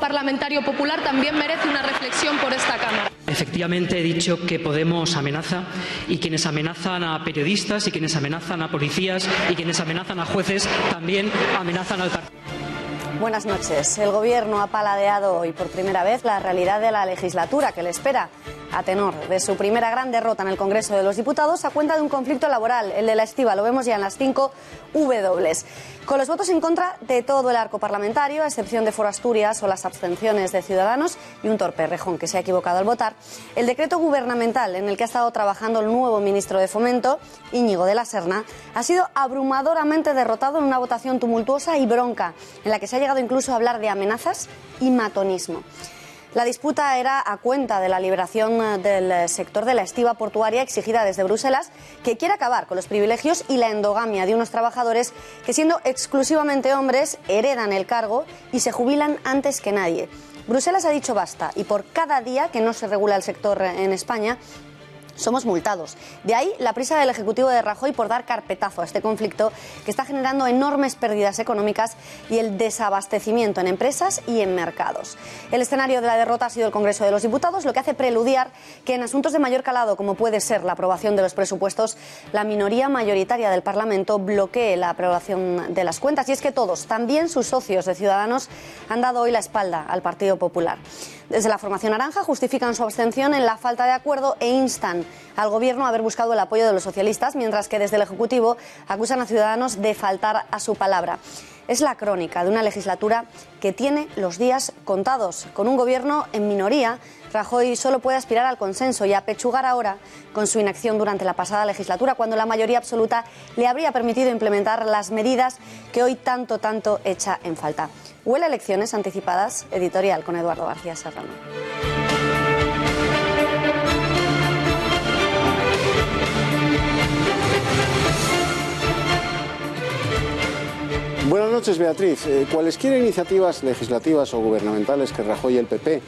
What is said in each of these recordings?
parlamentario popular también merece una reflexión por esta Cámara. Efectivamente, he dicho que Podemos amenaza, y quienes amenazan a periodistas y quienes amenazan a policías y quienes amenazan a jueces también amenazan al partido. Buenas noches. El Gobierno ha paladeado hoy por primera vez la realidad de la legislatura que le espera, a tenor de su primera gran derrota en el Congreso de los Diputados a cuenta de un conflicto laboral, el de la estiba. Lo vemos ya en las 5 W. Con los votos en contra de todo el arco parlamentario, a excepción de Foro Asturias o las abstenciones de Ciudadanos y un torpe Rejón que se ha equivocado al votar, el decreto gubernamental en el que ha estado trabajando el nuevo ministro de Fomento, Íñigo de la Serna, ha sido abrumadoramente derrotado en una votación tumultuosa y bronca, en la que se ha llegado incluso a hablar de amenazas y matonismo. La disputa era a cuenta de la liberación del sector de la estiba portuaria exigida desde Bruselas, que quiere acabar con los privilegios y la endogamia de unos trabajadores que, siendo exclusivamente hombres, heredan el cargo y se jubilan antes que nadie. Bruselas ha dicho basta, y por cada día que no se regula el sector en España, somos multados. De ahí la prisa del Ejecutivo de Rajoy por dar carpetazo a este conflicto que está generando enormes pérdidas económicas y el desabastecimiento en empresas y en mercados. El escenario de la derrota ha sido el Congreso de los Diputados, lo que hace preludiar que en asuntos de mayor calado, como puede ser la aprobación de los presupuestos, la minoría mayoritaria del Parlamento bloquee la aprobación de las cuentas. Y es que todos, también sus socios de Ciudadanos, han dado hoy la espalda al Partido Popular. Desde la formación naranja justifican su abstención en la falta de acuerdo e instan al Gobierno a haber buscado el apoyo de los socialistas, mientras que desde el Ejecutivo acusan a Ciudadanos de faltar a su palabra. Es la crónica de una legislatura que tiene los días contados. Con un Gobierno en minoría, Rajoy solo puede aspirar al consenso y apechugar ahora con su inacción durante la pasada legislatura, cuando la mayoría absoluta le habría permitido implementar las medidas que hoy tanto echa en falta. Huele a elecciones anticipadas. Editorial con Eduardo García Serrano. Buenas noches, Beatriz. Cualesquiera iniciativas legislativas o gubernamentales que Rajoy y el PP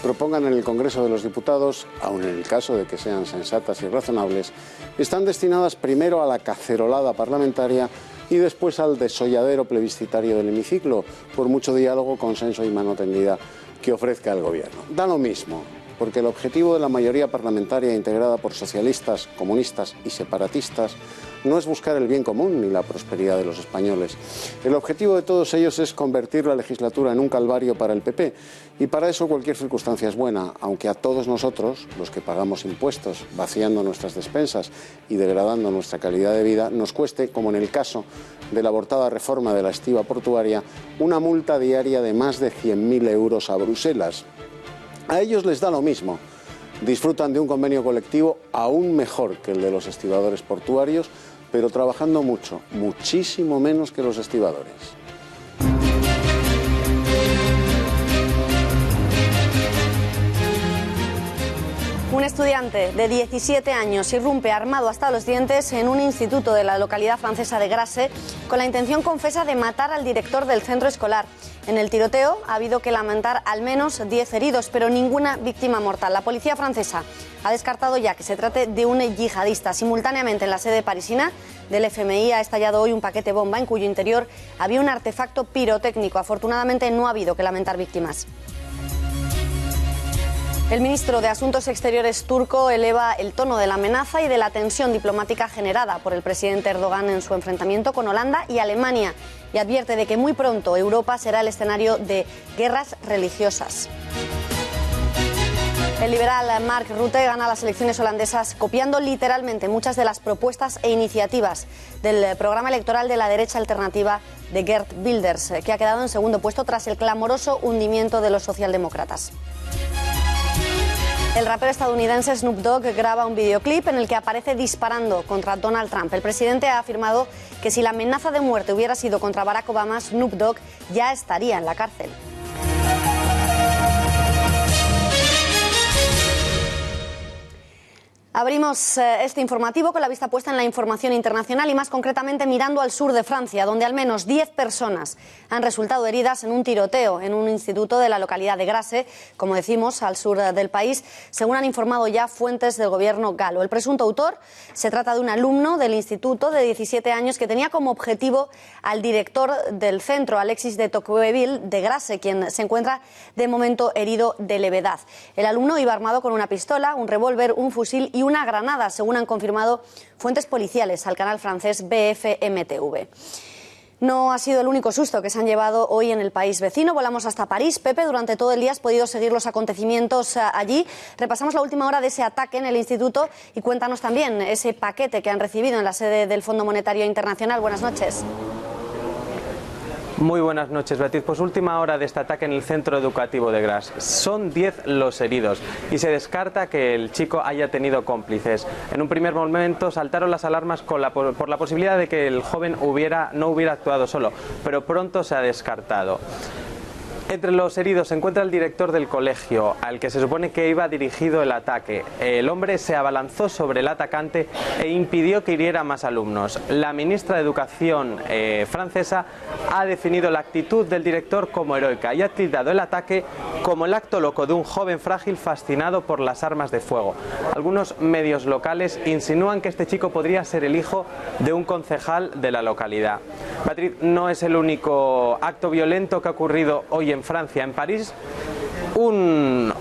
propongan en el Congreso de los Diputados, aun en el caso de que sean sensatas y razonables, están destinadas primero a la cacerolada parlamentaria y después al desolladero plebiscitario del hemiciclo, por mucho diálogo, consenso y mano tendida que ofrezca el Gobierno. Da lo mismo, porque el objetivo de la mayoría parlamentaria integrada por socialistas, comunistas y separatistas no es buscar el bien común ni la prosperidad de los españoles. El objetivo de todos ellos es convertir la legislatura en un calvario para el PP, y para eso cualquier circunstancia es buena, aunque a todos nosotros, los que pagamos impuestos, vaciando nuestras despensas y degradando nuestra calidad de vida, nos cueste, como en el caso de la abortada reforma de la estiba portuaria, una multa diaria de más de 100.000 euros a Bruselas. A ellos les da lo mismo. Disfrutan de un convenio colectivo aún mejor que el de los estibadores portuarios, pero trabajando mucho, muchísimo menos que los estibadores. Un estudiante de 17 años irrumpe armado hasta los dientes en un instituto de la localidad francesa de Grasse con la intención confesa de matar al director del centro escolar. En el tiroteo ha habido que lamentar al menos 10 heridos, pero ninguna víctima mortal. La policía francesa ha descartado ya que se trate de un yihadista. Simultáneamente, en la sede parisina del FMI ha estallado hoy un paquete bomba en cuyo interior había un artefacto pirotécnico. Afortunadamente no ha habido que lamentar víctimas. El ministro de Asuntos Exteriores turco eleva el tono de la amenaza y de la tensión diplomática generada por el presidente Erdogan en su enfrentamiento con Holanda y Alemania, y advierte de que muy pronto Europa será el escenario de guerras religiosas. El liberal Mark Rutte gana las elecciones holandesas copiando literalmente muchas de las propuestas e iniciativas del programa electoral de la derecha alternativa de Geert Wilders, que ha quedado en segundo puesto tras el clamoroso hundimiento de los socialdemócratas. El rapero estadounidense Snoop Dogg graba un videoclip en el que aparece disparando contra Donald Trump. El presidente ha afirmado que si la amenaza de muerte hubiera sido contra Barack Obama, Snoop Dogg ya estaría en la cárcel. Abrimos este informativo con la vista puesta en la información internacional y más concretamente mirando al sur de Francia, donde al menos 10 personas han resultado heridas en un tiroteo en un instituto de la localidad de Grasse, como decimos, al sur del país, según han informado ya fuentes del gobierno galo. El presunto autor se trata de un alumno del instituto de 17 años que tenía como objetivo al director del centro, Alexis de Tocqueville, de Grasse, quien se encuentra de momento herido de levedad. El alumno iba armado con una pistola, un revólver, un fusil y una granada, según han confirmado fuentes policiales al canal francés BFM-TV. No ha sido el único susto que se han llevado hoy en el país vecino. Volamos hasta París. Pepe, durante todo el día has podido seguir los acontecimientos allí. Repasamos la última hora de ese ataque en el instituto y cuéntanos también ese paquete que han recibido en la sede del Fondo Monetario Internacional. Buenas noches. Muy buenas noches, Beatriz. Pues última hora de este ataque en el centro educativo de Grasse. Son 10 los heridos y se descarta que el chico haya tenido cómplices. En un primer momento saltaron las alarmas por la posibilidad de que el joven no hubiera actuado solo, pero pronto se ha descartado. Entre los heridos se encuentra el director del colegio, al que se supone que iba dirigido el ataque. El hombre se abalanzó sobre el atacante e impidió que hiriera más alumnos. La ministra de Educación francesa ha definido la actitud del director como heroica y ha tildado el ataque como el acto loco de un joven frágil fascinado por las armas de fuego. Algunos medios locales insinúan que este chico podría ser el hijo de un concejal de la localidad. Beatriz, no es el único acto violento que ha ocurrido hoy en Francia. En París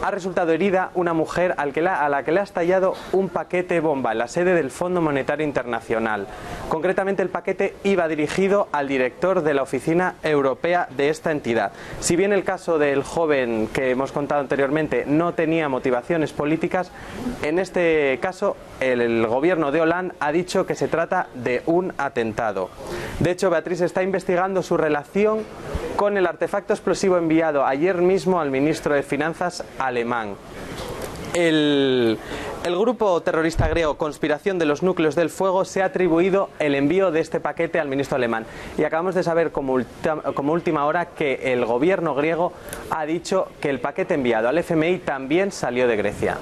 ha resultado herida una mujer a la que le ha estallado un paquete bomba en la sede del Fondo Monetario Internacional. Concretamente, el paquete iba dirigido al director de la oficina europea de esta entidad. Si bien el caso del joven que hemos contado anteriormente no tenía motivaciones políticas, en este caso el gobierno de Hollande ha dicho que se trata de un atentado. De hecho, Beatriz está investigando su relación con el artefacto explosivo enviado ayer mismo al ministro de Finanzas alemán. El grupo terrorista griego Conspiración de los Núcleos del Fuego se ha atribuido el envío de este paquete al ministro alemán. Y acabamos de saber como última hora que el gobierno griego ha dicho que el paquete enviado al FMI también salió de Grecia.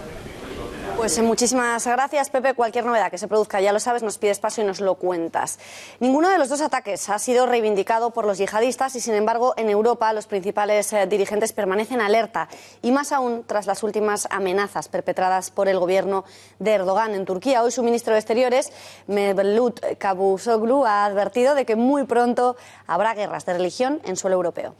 Pues muchísimas gracias, Pepe. Cualquier novedad que se produzca, ya lo sabes, nos pides paso y nos lo cuentas. Ninguno de los dos ataques ha sido reivindicado por los yihadistas y, sin embargo, en Europa los principales dirigentes permanecen alerta, y más aún tras las últimas amenazas perpetradas por el gobierno de Erdogan en Turquía. Hoy su ministro de Exteriores, Mevlut Cavusoglu, ha advertido de que muy pronto habrá guerras de religión en suelo europeo.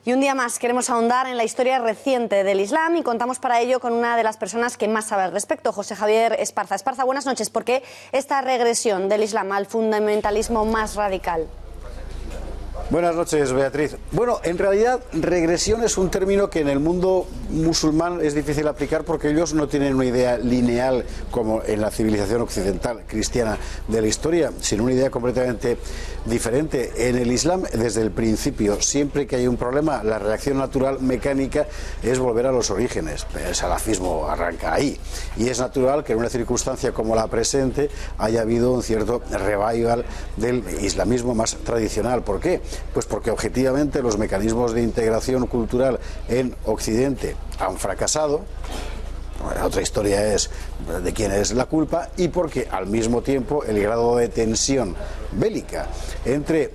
Y un día más queremos ahondar en la historia reciente del Islam y contamos para ello con una de las personas que más sabe al respecto, José Javier Esparza. Esparza, buenas noches. ¿Por qué esta regresión del Islam al fundamentalismo más radical? Buenas noches, Beatriz. Bueno, en realidad regresión es un término que en el mundo musulmán es difícil aplicar porque ellos no tienen una idea lineal como en la civilización occidental cristiana de la historia, sino una idea completamente diferente. En el Islam, desde el principio, siempre que hay un problema, la reacción natural mecánica es volver a los orígenes. El salafismo arranca ahí y es natural que en una circunstancia como la presente haya habido un cierto revival del islamismo más tradicional. ¿Por qué? Pues porque objetivamente los mecanismos de integración cultural en Occidente han fracasado. Otra historia es de quién es la culpa, y porque al mismo tiempo el grado de tensión bélica entre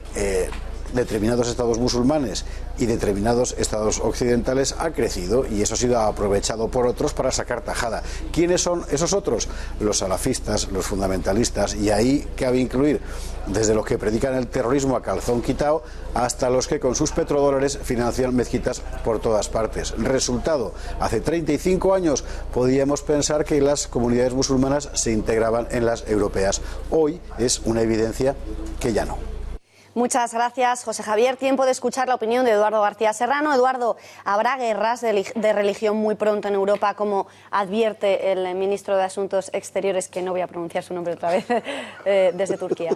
determinados estados musulmanes y determinados estados occidentales ha crecido, y eso ha sido aprovechado por otros para sacar tajada. ¿Quiénes son esos otros? Los salafistas, los fundamentalistas, y ahí cabe incluir desde los que predican el terrorismo a calzón quitado hasta los que con sus petrodólares financian mezquitas por todas partes. Resultado, hace 35 años podíamos pensar que las comunidades musulmanas se integraban en las europeas. Hoy es una evidencia que ya no. Muchas gracias, José Javier. Tiempo de escuchar la opinión de Eduardo García Serrano. Eduardo, ¿habrá guerras de religión muy pronto en Europa, como advierte el ministro de Asuntos Exteriores, que no voy a pronunciar su nombre otra vez, desde Turquía?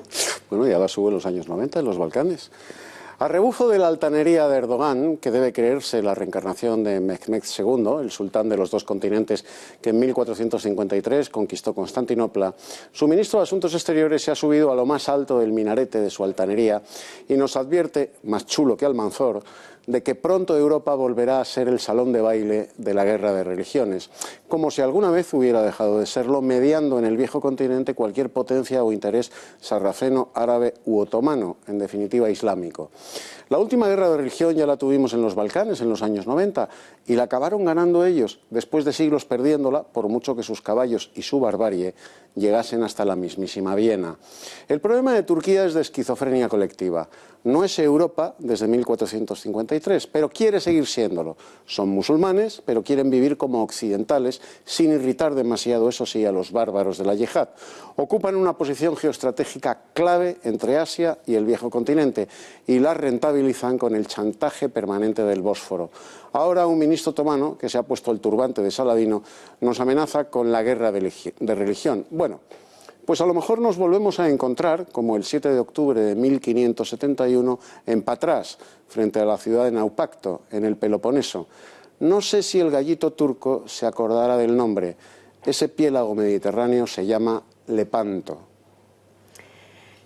Bueno, ya las hubo en los años 90 en los Balcanes. A rebufo de la altanería de Erdogan, que debe creerse la reencarnación de Mehmed II, el sultán de los dos continentes que en 1453 conquistó Constantinopla, su ministro de Asuntos Exteriores se ha subido a lo más alto del minarete de su altanería y nos advierte, más chulo que Almanzor, de que pronto Europa volverá a ser el salón de baile de la guerra de religiones, como si alguna vez hubiera dejado de serlo, mediando en el viejo continente cualquier potencia o interés sarraceno, árabe u otomano, en definitiva islámico. La última guerra de religión ya la tuvimos en los Balcanes en los años 90 y la acabaron ganando ellos, después de siglos perdiéndola, por mucho que sus caballos y su barbarie llegasen hasta la mismísima Viena. El problema de Turquía es de esquizofrenia colectiva. No es Europa desde 1453, pero quiere seguir siéndolo. Son musulmanes, pero quieren vivir como occidentales, sin irritar demasiado, eso sí, a los bárbaros de la yihad. Ocupan una posición geoestratégica clave entre Asia y el viejo continente y la rentabilizan con el chantaje permanente del Bósforo. Ahora un ministro otomano, que se ha puesto el turbante de Saladino, nos amenaza con la guerra de religión. Bueno, pues a lo mejor nos volvemos a encontrar, como el 7 de octubre de 1571, en Patras, frente a la ciudad de Naupacto, en el Peloponeso. No sé si el gallito turco se acordará del nombre. Ese piélago mediterráneo se llama Lepanto.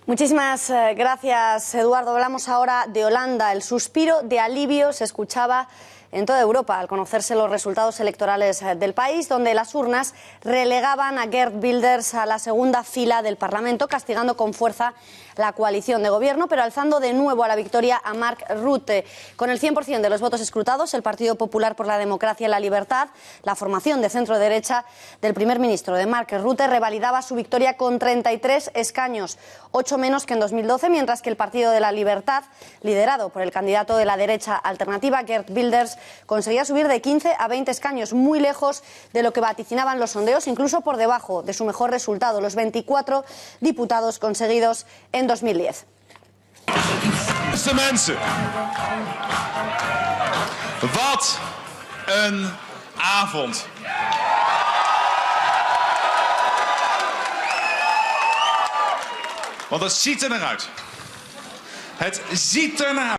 Muchísimas gracias, Eduardo. Hablamos ahora de Holanda. El suspiro de alivio se escuchaba en toda Europa al conocerse los resultados electorales del país, donde las urnas relegaban a Geert Wilders a la segunda fila del Parlamento, castigando con fuerza la coalición de gobierno, pero alzando de nuevo a la victoria a Mark Rutte. Con el 100% de los votos escrutados, el Partido Popular por la Democracia y la Libertad, la formación de centro-derecha del primer ministro de Mark Rutte, revalidaba su victoria con 33 escaños, 8 menos que en 2012, mientras que el Partido de la Libertad, liderado por el candidato de la derecha alternativa, Geert Wilders, conseguía subir de 15 a 20 escaños, muy lejos de lo que vaticinaban los sondeos, incluso por debajo de su mejor resultado, los 24 diputados conseguidos en 2010. Beste mensen, wat een avond. Want het ziet er naar uit. Het ziet er naar uit.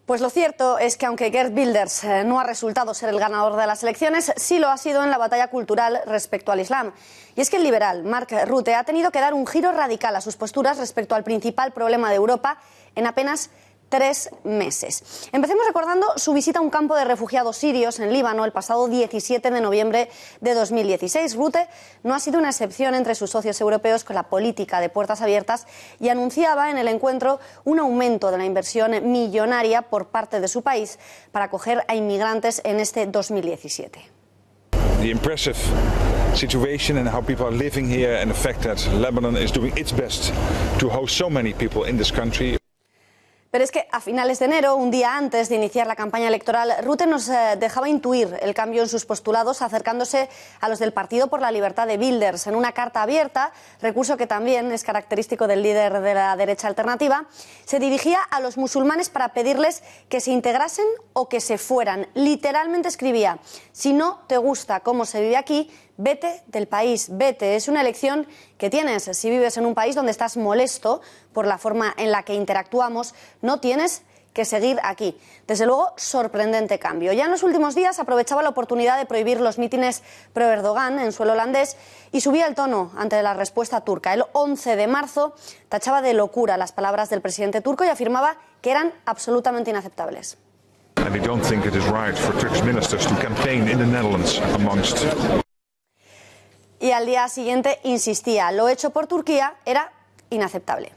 Pues lo cierto es que aunque Geert Wilders no ha resultado ser el ganador de las elecciones, sí lo ha sido en la batalla cultural respecto al Islam. Y es que el liberal Mark Rutte ha tenido que dar un giro radical a sus posturas respecto al principal problema de Europa en apenas 3 meses. Empecemos recordando su visita a un campo de refugiados sirios en Líbano el pasado 17 de noviembre de 2016. Rutte no ha sido una excepción entre sus socios europeos con la política de puertas abiertas y anunciaba en el encuentro un aumento de la inversión millonaria por parte de su país para acoger a inmigrantes en este 2017. The impressive situation and how people are living here and the fact that Lebanon is doing its best to host so many people in this country. Pero es que a finales de enero, un día antes de iniciar la campaña electoral, Rutte nos dejaba intuir el cambio en sus postulados, acercándose a los del Partido por la Libertad de Wilders. En una carta abierta, recurso que también es característico del líder de la derecha alternativa, se dirigía a los musulmanes para pedirles que se integrasen o que se fueran. Literalmente escribía: si no te gusta cómo se vive aquí, vete del país, vete. Es una elección que tienes. Si vives en un país donde estás molesto por la forma en la que interactuamos, no tienes que seguir aquí. Desde luego, sorprendente cambio. Ya en los últimos días aprovechaba la oportunidad de prohibir los mítines pro-Erdogan en suelo holandés y subía el tono ante la respuesta turca. El 11 de marzo tachaba de locura las palabras del presidente turco y afirmaba que eran absolutamente inaceptables. And we don't think it is right for Turkish ministers to campaign in the Netherlands amongst. Y al día siguiente insistía, lo hecho por Turquía era inaceptable.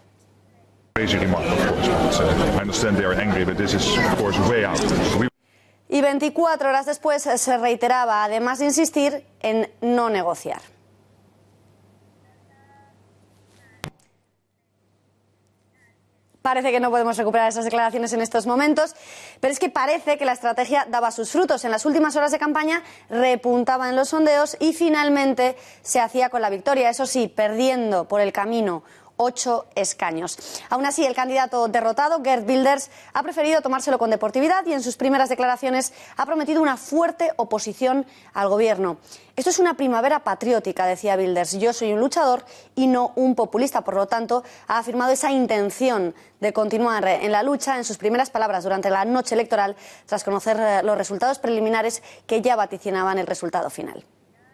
Y 24 horas después se reiteraba, además de insistir en no negociar. Parece que no podemos recuperar esas declaraciones en estos momentos, pero es que parece que la estrategia daba sus frutos. En las últimas horas de campaña repuntaba en los sondeos y finalmente se hacía con la victoria, eso sí, perdiendo por el camino 8 escaños. Aún así, el candidato derrotado, Geert Wilders, ha preferido tomárselo con deportividad y en sus primeras declaraciones ha prometido una fuerte oposición al gobierno. Esto es una primavera patriótica, decía Wilders. Yo soy un luchador y no un populista. Por lo tanto, ha afirmado esa intención de continuar en la lucha en sus primeras palabras durante la noche electoral, tras conocer los resultados preliminares que ya vaticinaban el resultado final.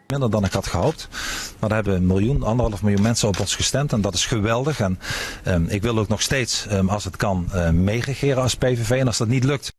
Minder dan ik had gehoopt. Maar er hebben 1 miljoen, 1,5 miljoen mensen op ons gestemd en dat is geweldig. En ik wil ook nog steeds, als het kan, meeregeren als PVV. En als dat niet lukt.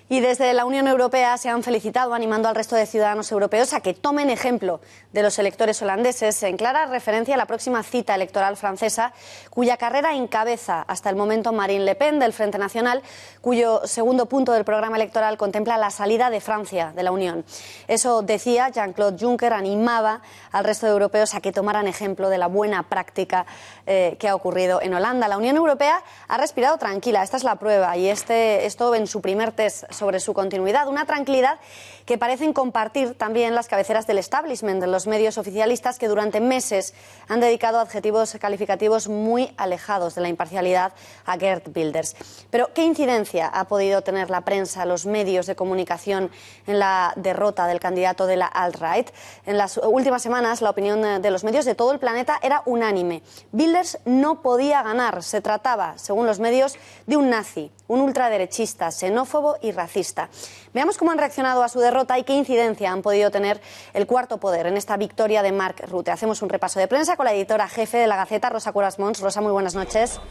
Y desde la Unión Europea se han felicitado animando al resto de ciudadanos europeos a que tomen ejemplo de los electores holandeses en clara referencia a la próxima cita electoral francesa, cuya carrera encabeza hasta el momento Marine Le Pen del Frente Nacional, cuyo segundo punto del programa electoral contempla la salida de Francia de la Unión. Eso decía Jean-Claude Juncker, animaba al resto de europeos a que tomaran ejemplo de la buena práctica que ha ocurrido en Holanda. La Unión Europea ha respirado tranquila, esta es la prueba, y esto en su primer test sobre su continuidad, una tranquilidad que parecen compartir también las cabeceras del establishment, de los medios oficialistas que durante meses han dedicado adjetivos calificativos muy alejados de la imparcialidad a Geert Wilders. Pero ¿qué incidencia ha podido tener la prensa, los medios de comunicación en la derrota del candidato de la alt-right? En las últimas semanas la opinión de los medios de todo el planeta era unánime. Wilders no podía ganar, se trataba, según los medios, de un nazi, un ultraderechista, xenófobo y racista. Veamos cómo han reaccionado a su derrota y qué incidencia han podido tener el cuarto poder en esta victoria de Mark Rutte. Hacemos un repaso de prensa con la editora jefe de La Gaceta, Rosa Curas Mons. Rosa, muy buenas noches.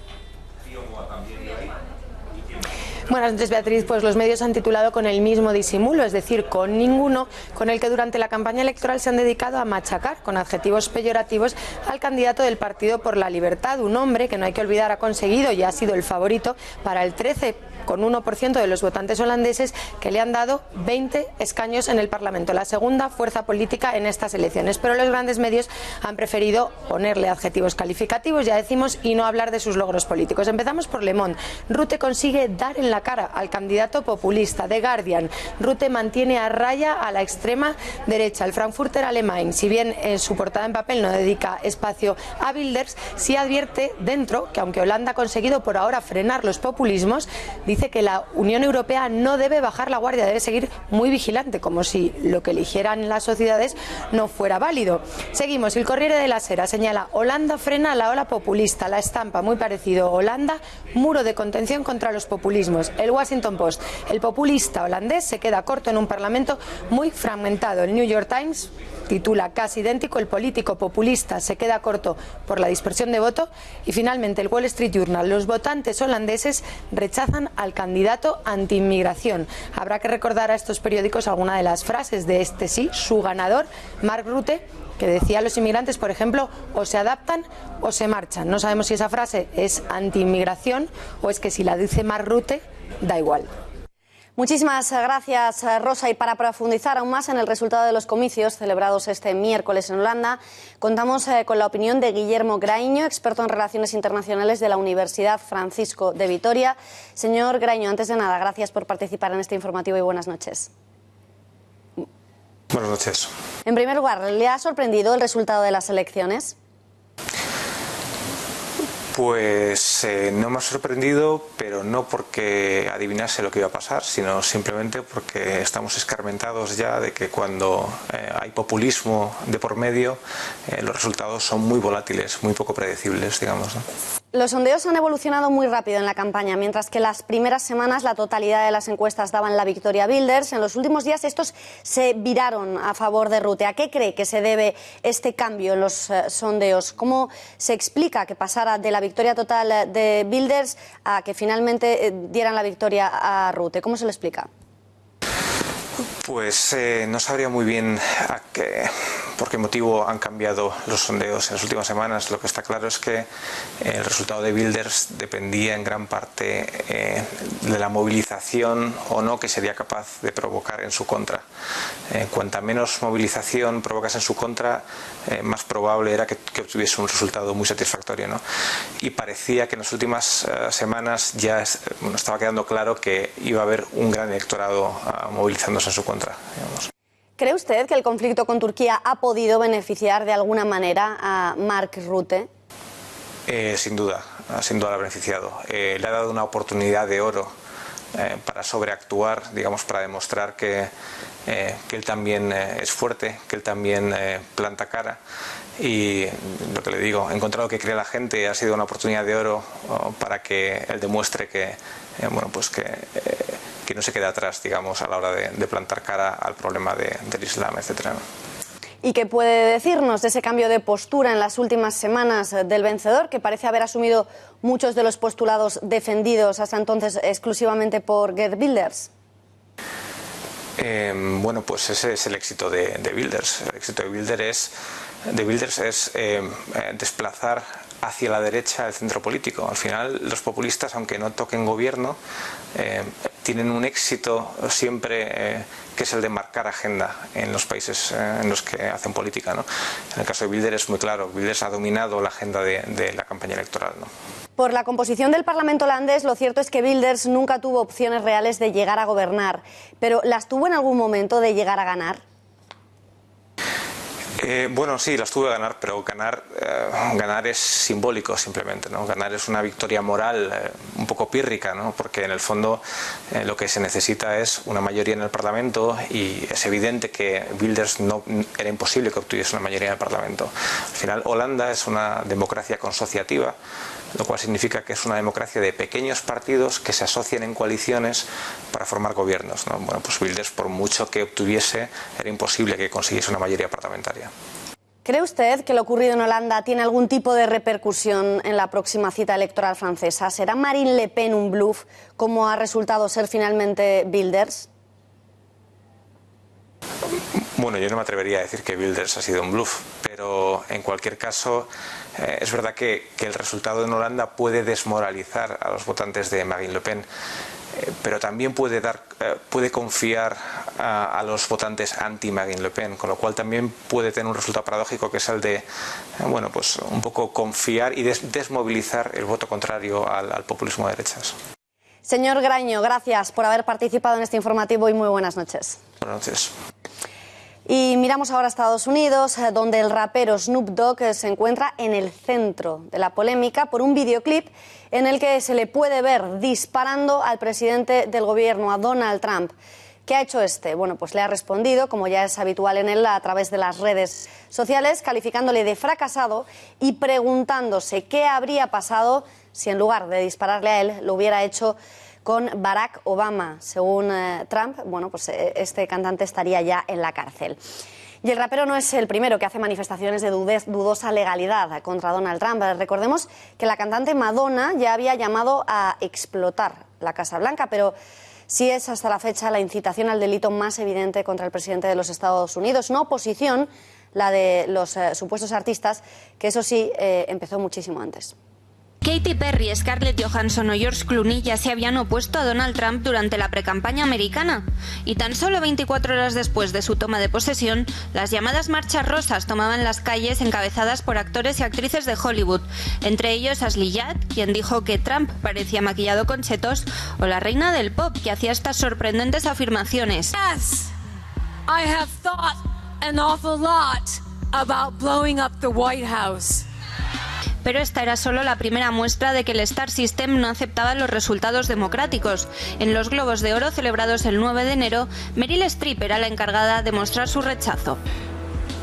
Buenas noches, Beatriz. Pues los medios han titulado con el mismo disimulo, es decir, con ninguno, con el que durante la campaña electoral se han dedicado a machacar con adjetivos peyorativos al candidato del Partido por la Libertad, un hombre que no hay que olvidar ha conseguido y ha sido el favorito para el 13,1% de los votantes holandeses que le han dado 20 escaños en el Parlamento, la segunda fuerza política en estas elecciones. Pero los grandes medios han preferido ponerle adjetivos calificativos, ya decimos, y no hablar de sus logros políticos. Empezamos por Le Monde. Rutte consigue dar en la cara al candidato populista. The Guardian. Rutte mantiene a raya a la extrema derecha. El Frankfurter Allgemeine, si bien en su portada en papel no dedica espacio a Wilders, sí advierte dentro que aunque Holanda ha conseguido por ahora frenar los populismos, dice que la Unión Europea no debe bajar la guardia, debe seguir muy vigilante, como si lo que eligieran las sociedades no fuera válido. Seguimos. El Corriere della Sera señala: Holanda frena la ola populista. La estampa, muy parecido. Holanda, muro de contención contra los populismos. El Washington Post: el populista holandés se queda corto en un parlamento muy fragmentado. El New York Times titula casi idéntico: el político populista se queda corto por la dispersión de voto. Y finalmente el Wall Street Journal: los votantes holandeses rechazan al candidato anti-inmigración. Habrá que recordar a estos periódicos alguna de las frases de este sí, su ganador, Mark Rutte, que decía a los inmigrantes, por ejemplo, o se adaptan o se marchan. No sabemos si esa frase es anti-inmigración o es que si la dice Mark Rutte, da igual. Muchísimas gracias, Rosa. Y para profundizar aún más en el resultado de los comicios celebrados este miércoles en Holanda, contamos con la opinión de Guillermo Graiño, experto en relaciones internacionales de la Universidad Francisco de Vitoria. Señor Graiño, antes de nada, gracias por participar en este informativo y buenas noches. Buenas noches. En primer lugar, ¿le ha sorprendido el resultado de las elecciones? Pues no me ha sorprendido, pero no porque adivinase lo que iba a pasar, sino simplemente porque estamos escarmentados ya de que cuando hay populismo de por medio, los resultados son muy volátiles, muy poco predecibles, digamos, ¿no? Los sondeos han evolucionado muy rápido en la campaña. Mientras que las primeras semanas la totalidad de las encuestas daban la victoria a Wilders, en los últimos días estos se viraron a favor de Rutte. ¿A qué cree que se debe este cambio en los sondeos? ¿Cómo se explica que pasara de la victoria total de Wilders a que finalmente dieran la victoria a Rutte? ¿Cómo se lo explica? Pues no sabría muy bien por qué motivo han cambiado los sondeos en las últimas semanas. Lo que está claro es que el resultado de Wilders dependía en gran parte de la movilización o no que sería capaz de provocar en su contra. Cuanta menos movilización provocase en su contra, más probable era que obtuviese un resultado muy satisfactorio, ¿no? Y parecía que en las últimas semanas ya estaba quedando claro que iba a haber un gran electorado movilizándose en su contra, digamos. ¿Cree usted que el conflicto con Turquía ha podido beneficiar de alguna manera a Mark Rutte? Sin duda lo ha beneficiado. Le ha dado una oportunidad de oro para sobreactuar, digamos, para demostrar que él también es fuerte, que él también planta cara. Y lo que le digo, he encontrado que cree la gente, ha sido una oportunidad de oro para que él demuestre que no se quede atrás, digamos, a la hora de plantar cara al problema del Islam, etcétera, ¿no? ¿Y qué puede decirnos de ese cambio de postura en las últimas semanas del vencedor, que parece haber asumido muchos de los postulados defendidos hasta entonces exclusivamente por Geert Wilders? Bueno, pues ese es el éxito de Wilders. El éxito de Wilders es desplazar hacia la derecha el centro político. Al final, los populistas, aunque no toquen gobierno, tienen un éxito siempre que es el de marcar agenda en los países en los que hacen política, ¿no? En el caso de Wilders es muy claro. Wilders ha dominado la agenda de la campaña electoral, ¿no? Por la composición del Parlamento holandés, lo cierto es que Wilders nunca tuvo opciones reales de llegar a gobernar, pero ¿las tuvo en algún momento de llegar a ganar? Bueno, sí, las tuve que ganar, pero ganar es simbólico simplemente, ¿no? Ganar es una victoria moral un poco pírrica, ¿no? Porque en el fondo lo que se necesita es una mayoría en el Parlamento y es evidente que Wilders era imposible que obtuviese una mayoría en el Parlamento. Al final, Holanda es una democracia consociativa, lo cual significa que es una democracia de pequeños partidos que se asocian en coaliciones para formar gobiernos, ¿no? Bueno, pues Wilders, por mucho que obtuviese, era imposible que consiguiese una mayoría parlamentaria. ¿Cree usted que lo ocurrido en Holanda tiene algún tipo de repercusión en la próxima cita electoral francesa? ¿Será Marine Le Pen un bluff, como ha resultado ser finalmente Wilders? Bueno, yo no me atrevería a decir que Wilders ha sido un bluff, pero en cualquier caso es verdad que el resultado en Holanda puede desmoralizar a los votantes de Marine Le Pen, pero también puede confiar a los votantes anti-Marine Le Pen, con lo cual también puede tener un resultado paradójico, que es el de, bueno, pues un poco confiar y desmovilizar el voto contrario al populismo de derechas. Señor Graño, gracias por haber participado en este informativo y muy buenas noches. Buenas noches. Y miramos ahora a Estados Unidos, donde el rapero Snoop Dogg se encuentra en el centro de la polémica por un videoclip en el que se le puede ver disparando al presidente del gobierno, a Donald Trump. ¿Qué ha hecho este? Bueno, pues le ha respondido, como ya es habitual en él, a través de las redes sociales, calificándole de fracasado y preguntándose qué habría pasado si en lugar de dispararle a él lo hubiera hecho con Barack Obama. Según Trump, bueno, pues este cantante estaría ya en la cárcel. Y el rapero no es el primero que hace manifestaciones de dudosa legalidad contra Donald Trump. Recordemos que la cantante Madonna ya había llamado a explotar la Casa Blanca, pero sí es hasta la fecha la incitación al delito más evidente contra el presidente de los Estados Unidos. Una oposición, la de los supuestos artistas, que eso sí empezó muchísimo antes. Katy Perry, Scarlett Johansson o George Clooney ya se habían opuesto a Donald Trump durante la precampaña americana. Y tan solo 24 horas después de su toma de posesión, las llamadas marchas rosas tomaban las calles encabezadas por actores y actrices de Hollywood, entre ellos Ashley Judd, quien dijo que Trump parecía maquillado con chetos, o la reina del pop, que hacía estas sorprendentes afirmaciones. Yes, I have thought an awful lot about blowing up the White House. Pero esta era solo la primera muestra de que el Star System no aceptaba los resultados democráticos. En los Globos de Oro celebrados el 9 de enero, Meryl Streep era la encargada de mostrar su rechazo.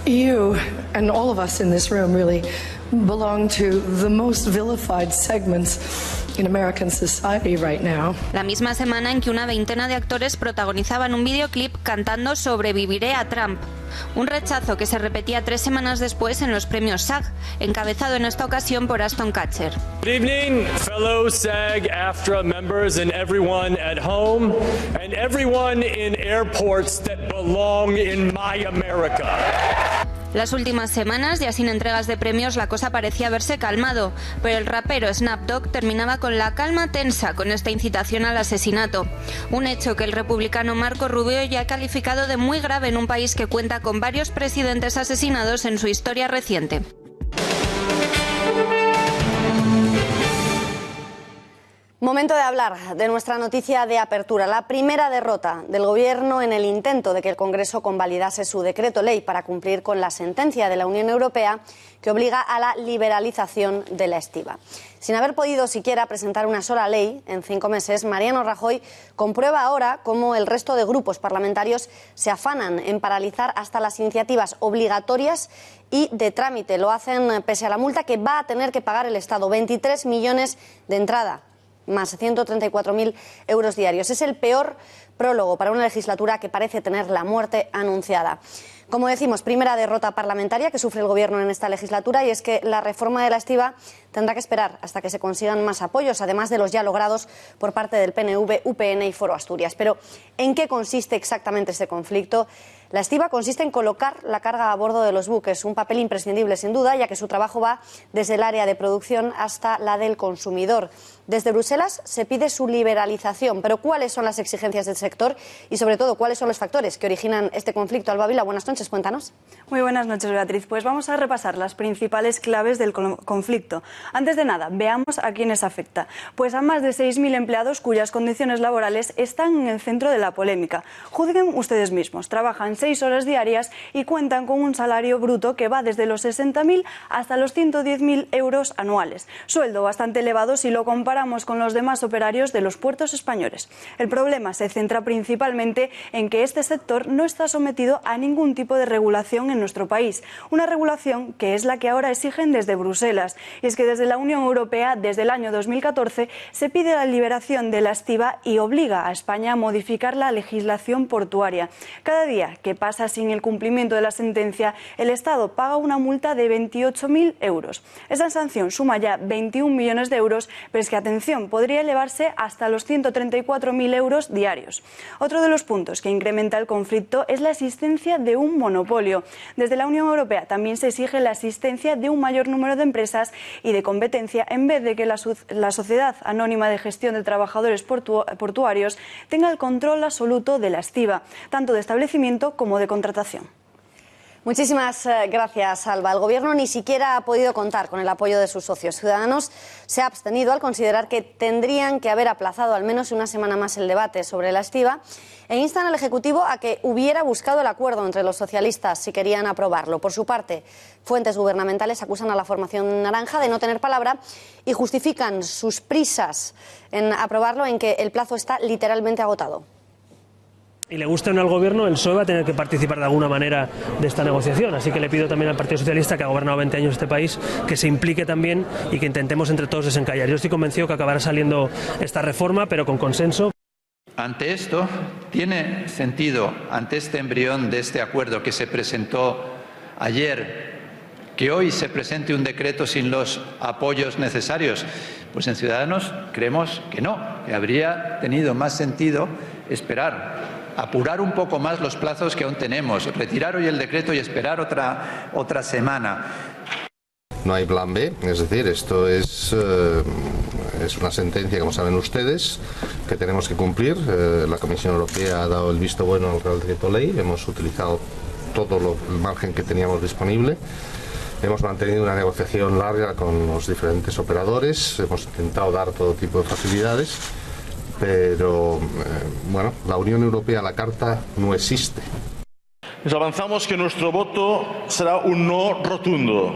You and all of us in this room really belong to the most vilified segments in American society right now. La misma semana en que una veintena de actores protagonizaban un videoclip cantando Sobreviviré a Trump. Un rechazo que se repetía 3 semanas después en los premios SAG, encabezado en esta ocasión por Ashton Kutcher. Good evening, fellow SAG-AFTRA members and everyone at home and everyone in airports that belong in my America. Las últimas semanas, ya sin entregas de premios, la cosa parecía haberse calmado, pero el rapero Snoop Dogg terminaba con la calma tensa con esta incitación al asesinato. Un hecho que el republicano Marco Rubio ya ha calificado de muy grave en un país que cuenta con varios presidentes asesinados en su historia reciente. Momento de hablar de nuestra noticia de apertura, la primera derrota del Gobierno en el intento de que el Congreso convalidase su decreto ley para cumplir con la sentencia de la Unión Europea que obliga a la liberalización de la estiba. Sin haber podido siquiera presentar una sola ley en 5 meses, Mariano Rajoy comprueba ahora cómo el resto de grupos parlamentarios se afanan en paralizar hasta las iniciativas obligatorias y de trámite. Lo hacen pese a la multa que va a tener que pagar el Estado, 23 millones de entrada, más 134.000 euros diarios. Es el peor prólogo para una legislatura que parece tener la muerte anunciada. Como decimos, primera derrota parlamentaria que sufre el Gobierno en esta legislatura, y es que la reforma de la estiba tendrá que esperar hasta que se consigan más apoyos, además de los ya logrados por parte del PNV, UPN y Foro Asturias. Pero, ¿en qué consiste exactamente este conflicto? La estiba consiste en colocar la carga a bordo de los buques, un papel imprescindible sin duda, ya que su trabajo va desde el área de producción hasta la del consumidor. Desde Bruselas se pide su liberalización, pero ¿cuáles son las exigencias del sector y, sobre todo, cuáles son los factores que originan este conflicto? Alba Vila, buenas noches, cuéntanos. Muy buenas noches, Beatriz. Pues vamos a repasar las principales claves del conflicto. Antes de nada, veamos a quiénes afecta. Pues a más de 6.000 empleados cuyas condiciones laborales están en el centro de la polémica. Juzguen ustedes mismos. Trabajan 6 horas diarias y cuentan con un salario bruto que va desde los 60.000 hasta los 110.000 euros anuales. Sueldo bastante elevado si lo comparamos con los demás operarios de los puertos españoles. El problema se centra principalmente en que este sector no está sometido a ningún tipo de regulación en nuestro país. Una regulación que es la que ahora exigen desde Bruselas. Y es que desde la Unión Europea, desde el año 2014, se pide la liberación de la estiba y obliga a España a modificar la legislación portuaria. Cada día que pasa sin el cumplimiento de la sentencia, el Estado paga una multa de 28.000 euros. Esa sanción suma ya 21 millones de euros, pero es que, atención, podría elevarse hasta los 134.000 euros diarios. Otro de los puntos que incrementa el conflicto es la existencia de un monopolio. Desde la Unión Europea también se exige la existencia de un mayor número de empresas y de competencia, en vez de que la Sociedad Anónima de Gestión de Trabajadores Portuarios tenga el control absoluto de la estiba, tanto de establecimiento como de contratación. Muchísimas gracias, Alba. El Gobierno ni siquiera ha podido contar con el apoyo de sus socios. Ciudadanos se ha abstenido al considerar que tendrían que haber aplazado al menos una semana más el debate sobre la estiba e instan al Ejecutivo a que hubiera buscado el acuerdo entre los socialistas si querían aprobarlo. Por su parte, fuentes gubernamentales acusan a la formación naranja de no tener palabra y justifican sus prisas en aprobarlo en que el plazo está literalmente agotado. Y le guste o no al Gobierno, el PSOE va a tener que participar de alguna manera de esta negociación. Así que le pido también al Partido Socialista, que ha gobernado 20 años este país, que se implique también y que intentemos entre todos desencallar. Yo estoy convencido que acabará saliendo esta reforma, pero con consenso. Ante esto, ¿tiene sentido, ante este embrión de este acuerdo que se presentó ayer, que hoy se presente un decreto sin los apoyos necesarios? Pues en Ciudadanos creemos que no, que habría tenido más sentido esperar, apurar un poco más los plazos que aún tenemos, retirar hoy el decreto y esperar otra semana. No hay plan B, es decir, esto es una sentencia, como saben ustedes, que tenemos que cumplir. La Comisión Europea ha dado el visto bueno al Real Decreto Ley, hemos utilizado todo el margen que teníamos disponible. Hemos mantenido una negociación larga con los diferentes operadores, hemos intentado dar todo tipo de facilidades, pero bueno, la Unión Europea, la Carta, no existe. Les avanzamos que nuestro voto será un no rotundo,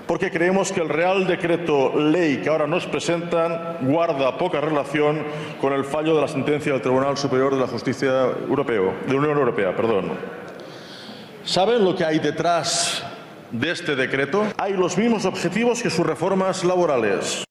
porque creemos que el Real Decreto Ley que ahora nos presentan guarda poca relación con el fallo de la sentencia del Tribunal Superior de la Justicia Europeo, de la Unión Europea. ¿Saben lo que hay detrás de este decreto? Hay los mismos objetivos que sus reformas laborales.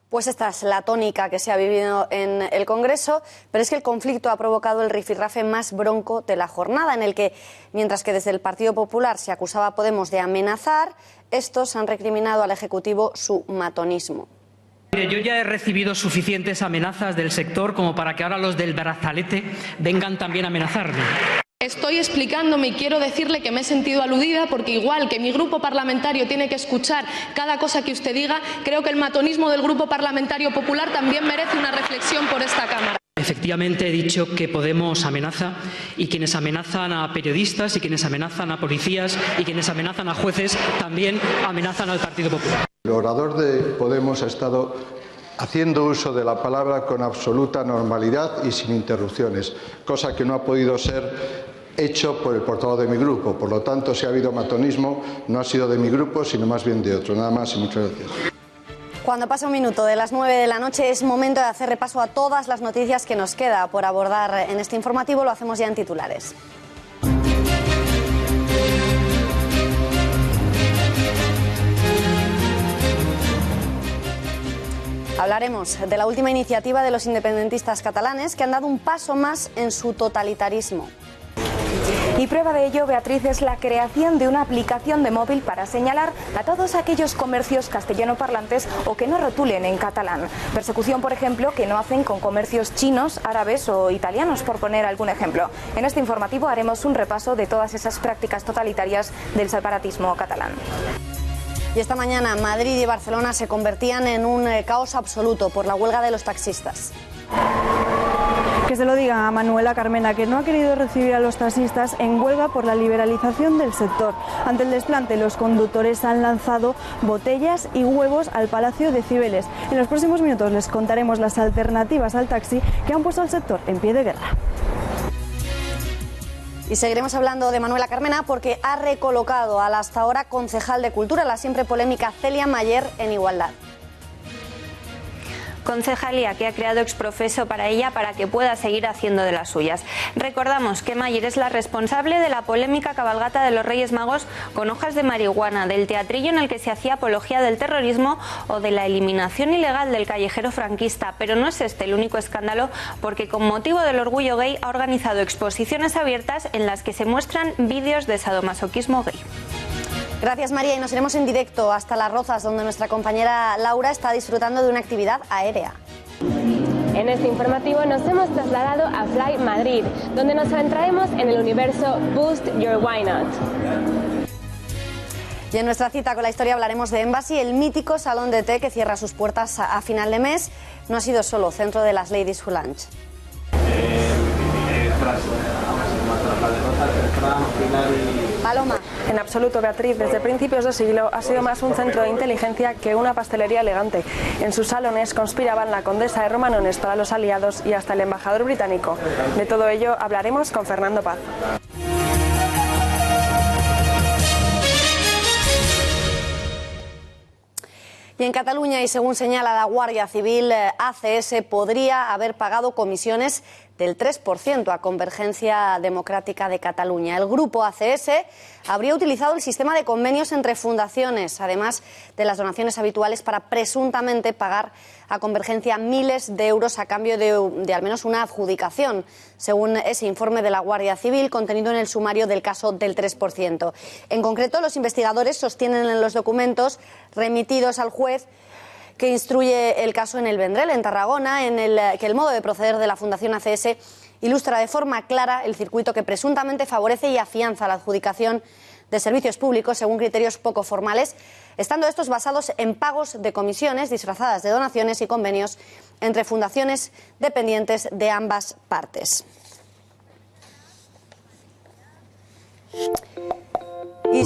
Pues esta es la tónica que se ha vivido en el Congreso, pero es que el conflicto ha provocado el rifirrafe más bronco de la jornada, en el que, mientras que desde el Partido Popular se acusaba a Podemos de amenazar, estos han recriminado al Ejecutivo su matonismo. Yo ya he recibido suficientes amenazas del sector como para que ahora los del brazalete vengan también a amenazarme. Estoy explicándome y quiero decirle que me he sentido aludida porque, igual que mi grupo parlamentario tiene que escuchar cada cosa que usted diga, creo que el matonismo del Grupo Parlamentario Popular también merece una reflexión por esta Cámara. Efectivamente, he dicho que Podemos amenaza, y quienes amenazan a periodistas y quienes amenazan a policías y quienes amenazan a jueces también amenazan al Partido Popular. El orador de Podemos ha estado haciendo uso de la palabra con absoluta normalidad y sin interrupciones, cosa que no ha podido ser hecho por el portavoz de mi grupo. Por lo tanto, si ha habido matonismo, no ha sido de mi grupo, sino más bien de otro. Nada más y muchas gracias. Cuando pasa un minuto de las 9 de la noche es momento de hacer repaso a todas las noticias que nos queda por abordar en este informativo. Lo hacemos ya en titulares. Hablaremos de la última iniciativa de los independentistas catalanes, que han dado un paso más en su totalitarismo. Y prueba de ello, Beatriz, es la creación de una aplicación de móvil para señalar a todos aquellos comercios castellanoparlantes o que no rotulen en catalán. Persecución, por ejemplo, que no hacen con comercios chinos, árabes o italianos, por poner algún ejemplo. En este informativo haremos un repaso de todas esas prácticas totalitarias del separatismo catalán. Y esta mañana Madrid y Barcelona se convertían en un caos absoluto por la huelga de los taxistas. Que se lo diga a Manuela Carmena, que no ha querido recibir a los taxistas en huelga por la liberalización del sector. Ante el desplante, los conductores han lanzado botellas y huevos al Palacio de Cibeles. En los próximos minutos les contaremos las alternativas al taxi que han puesto al sector en pie de guerra. Y seguiremos hablando de Manuela Carmena porque ha recolocado al hasta ahora concejal de Cultura, la siempre polémica Celia Mayer, en Igualdad. Concejalía que ha creado exprofeso para ella para que pueda seguir haciendo de las suyas. Recordamos que Mayer es la responsable de la polémica cabalgata de los Reyes Magos con hojas de marihuana, del teatrillo en el que se hacía apología del terrorismo o de la eliminación ilegal del callejero franquista. Pero no es este el único escándalo, porque con motivo del orgullo gay ha organizado exposiciones abiertas en las que se muestran vídeos de sadomasoquismo gay. Gracias, María, y nos iremos en directo hasta Las Rozas, donde nuestra compañera Laura está disfrutando de una actividad aérea. En este informativo nos hemos trasladado a Fly Madrid, donde nos adentraremos en el universo Boost Your Why Not. Y en nuestra cita con la historia hablaremos de Embassy, el mítico salón de té que cierra sus puertas a final de mes. No ha sido solo centro de las Ladies Who Lunch. Paloma. En absoluto, Beatriz, desde principios de siglo ha sido más un centro de inteligencia que una pastelería elegante. En sus salones conspiraban la condesa de Romanones para los aliados y hasta el embajador británico. De todo ello hablaremos con Fernando Paz. Y en Cataluña, y según señala la Guardia Civil, ACS podría haber pagado comisiones del 3% a Convergencia Democrática de Cataluña. El grupo ACS habría utilizado el sistema de convenios entre fundaciones, además de las donaciones habituales, para presuntamente pagar a Convergencia miles de euros a cambio de al menos una adjudicación, según ese informe de la Guardia Civil contenido en el sumario del caso del 3%. En concreto, los investigadores sostienen en los documentos remitidos al juez que instruye el caso en el Vendrell, en Tarragona, que el modo de proceder de la Fundación ACS ilustra de forma clara el circuito que presuntamente favorece y afianza la adjudicación de servicios públicos según criterios poco formales, estando estos basados en pagos de comisiones disfrazadas de donaciones y convenios entre fundaciones dependientes de ambas partes. Y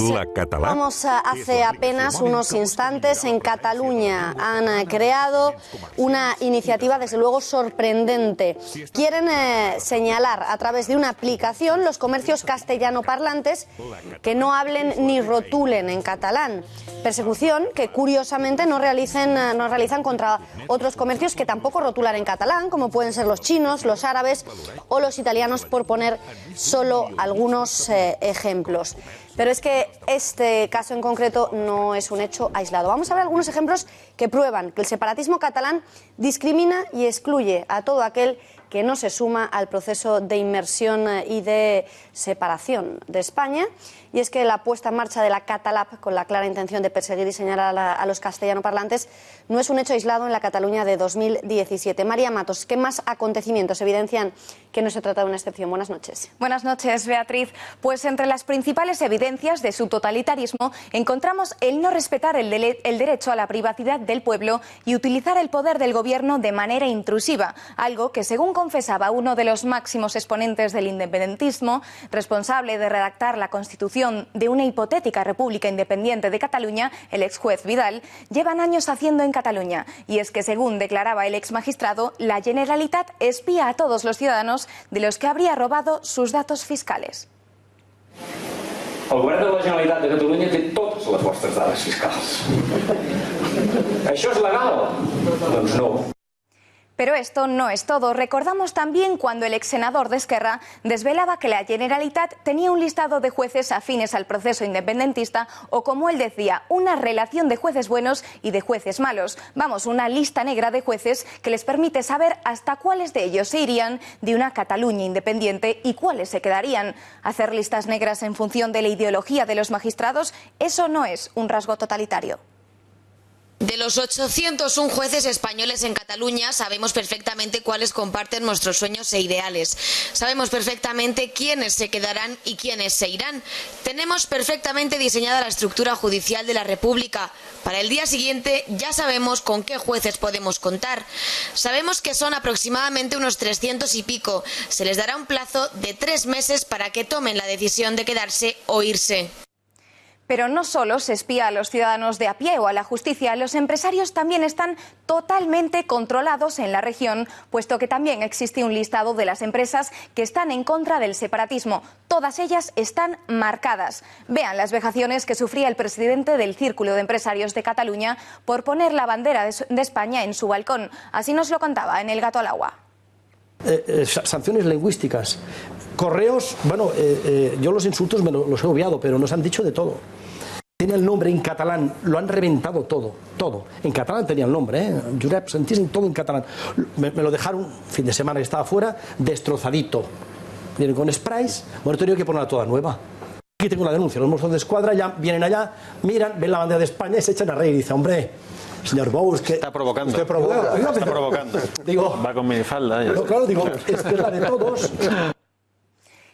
vamos hace apenas unos instantes, en Cataluña han creado una iniciativa desde luego sorprendente. Quieren señalar a través de una aplicación los comercios castellanoparlantes que no hablen ni rotulen en catalán. Persecución que curiosamente no realizan contra otros comercios que tampoco rotulan en catalán, como pueden ser los chinos, los árabes o los italianos, por poner solo algunos ejemplos. Pero es que este caso en concreto no es un hecho aislado. Vamos a ver algunos ejemplos que prueban que el separatismo catalán discrimina y excluye a todo aquel que no se suma al proceso de inmersión y de separación de España. Y es que la puesta en marcha de la Catalab, con la clara intención de perseguir y señalar a los castellanoparlantes, no es un hecho aislado en la Cataluña de 2017. María Matos, ¿qué más acontecimientos evidencian que no se trata de una excepción? Buenas noches. Buenas noches, Beatriz. Pues entre las principales evidencias de su totalitarismo encontramos el no respetar el derecho a la privacidad del pueblo y utilizar el poder del gobierno de manera intrusiva, algo que, según confesaba uno de los máximos exponentes del independentismo, responsable de redactar la Constitución de una hipotética República Independiente de Cataluña, el ex juez Vidal, llevan años haciendo en Cataluña. Y es que, según declaraba el ex magistrado, la Generalitat espía a todos los ciudadanos de los que habría robado sus datos fiscales. El govern de la Generalitat de Catalunya té totes les vostres dades fiscals. Això és legal? Doncs no. Pero esto no es todo. Recordamos también cuando el ex senador de Esquerra desvelaba que la Generalitat tenía un listado de jueces afines al proceso independentista o, como él decía, una relación de jueces buenos y de jueces malos. Vamos, una lista negra de jueces que les permite saber hasta cuáles de ellos se irían de una Cataluña independiente y cuáles se quedarían. Hacer listas negras en función de la ideología de los magistrados, eso no es un rasgo totalitario. De los 801 jueces españoles en Cataluña, sabemos perfectamente cuáles comparten nuestros sueños e ideales. Sabemos perfectamente quiénes se quedarán y quiénes se irán. Tenemos perfectamente diseñada la estructura judicial de la República. Para el día siguiente ya sabemos con qué jueces podemos contar. Sabemos que son aproximadamente unos 300 y pico. Se les dará un plazo de 3 meses para que tomen la decisión de quedarse o irse. Pero no solo se espía a los ciudadanos de a pie o a la justicia, los empresarios también están totalmente controlados en la región, puesto que también existe un listado de las empresas que están en contra del separatismo. Todas ellas están marcadas. Vean las vejaciones que sufría el presidente del Círculo de Empresarios de Cataluña por poner la bandera de España en su balcón. Así nos lo contaba en El Gato al Agua. Sanciones lingüísticas, correos, bueno, yo los insultos los he obviado, pero nos han dicho de todo. Tiene el nombre en catalán, lo han reventado todo. En catalán tenía el nombre, Josep Santíssim, todo en catalán. Me lo dejaron, fin de semana que estaba fuera, destrozadito. Vienen con sprays, bueno, he tenido que ponerla toda nueva. Aquí tengo la denuncia, los mozos de escuadra ya vienen allá, miran, ven la bandera de España y se echan a reír y dicen, hombre, señor Bous, que está provocando. Usted provoca. Está provocando. Digo, va con mi falda. No, claro, digo, es que es la de todos.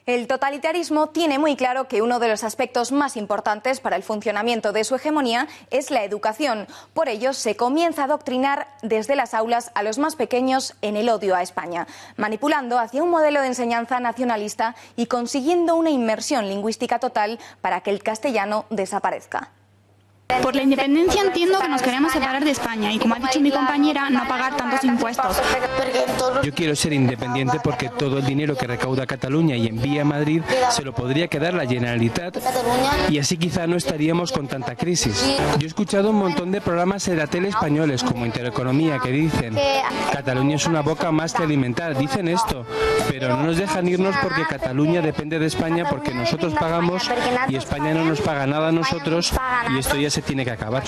El totalitarismo tiene muy claro que uno de los aspectos más importantes para el funcionamiento de su hegemonía es la educación. Por ello, se comienza a adoctrinar desde las aulas a los más pequeños en el odio a España, manipulando hacia un modelo de enseñanza nacionalista y consiguiendo una inmersión lingüística total para que el castellano desaparezca. Por la independencia entiendo que nos queremos separar de España y, como ha dicho mi compañera, no pagar tantos impuestos. Yo quiero ser independiente porque todo el dinero que recauda Cataluña y envía a Madrid se lo podría quedar la Generalitat y así quizá no estaríamos con tanta crisis. Yo he escuchado un montón de programas en la tele españoles como Intereconomía que dicen Cataluña es una boca más que alimentar, dicen esto, pero no nos dejan irnos porque Cataluña depende de España porque nosotros pagamos y España no nos paga nada a nosotros y esto ya se tiene que acabar.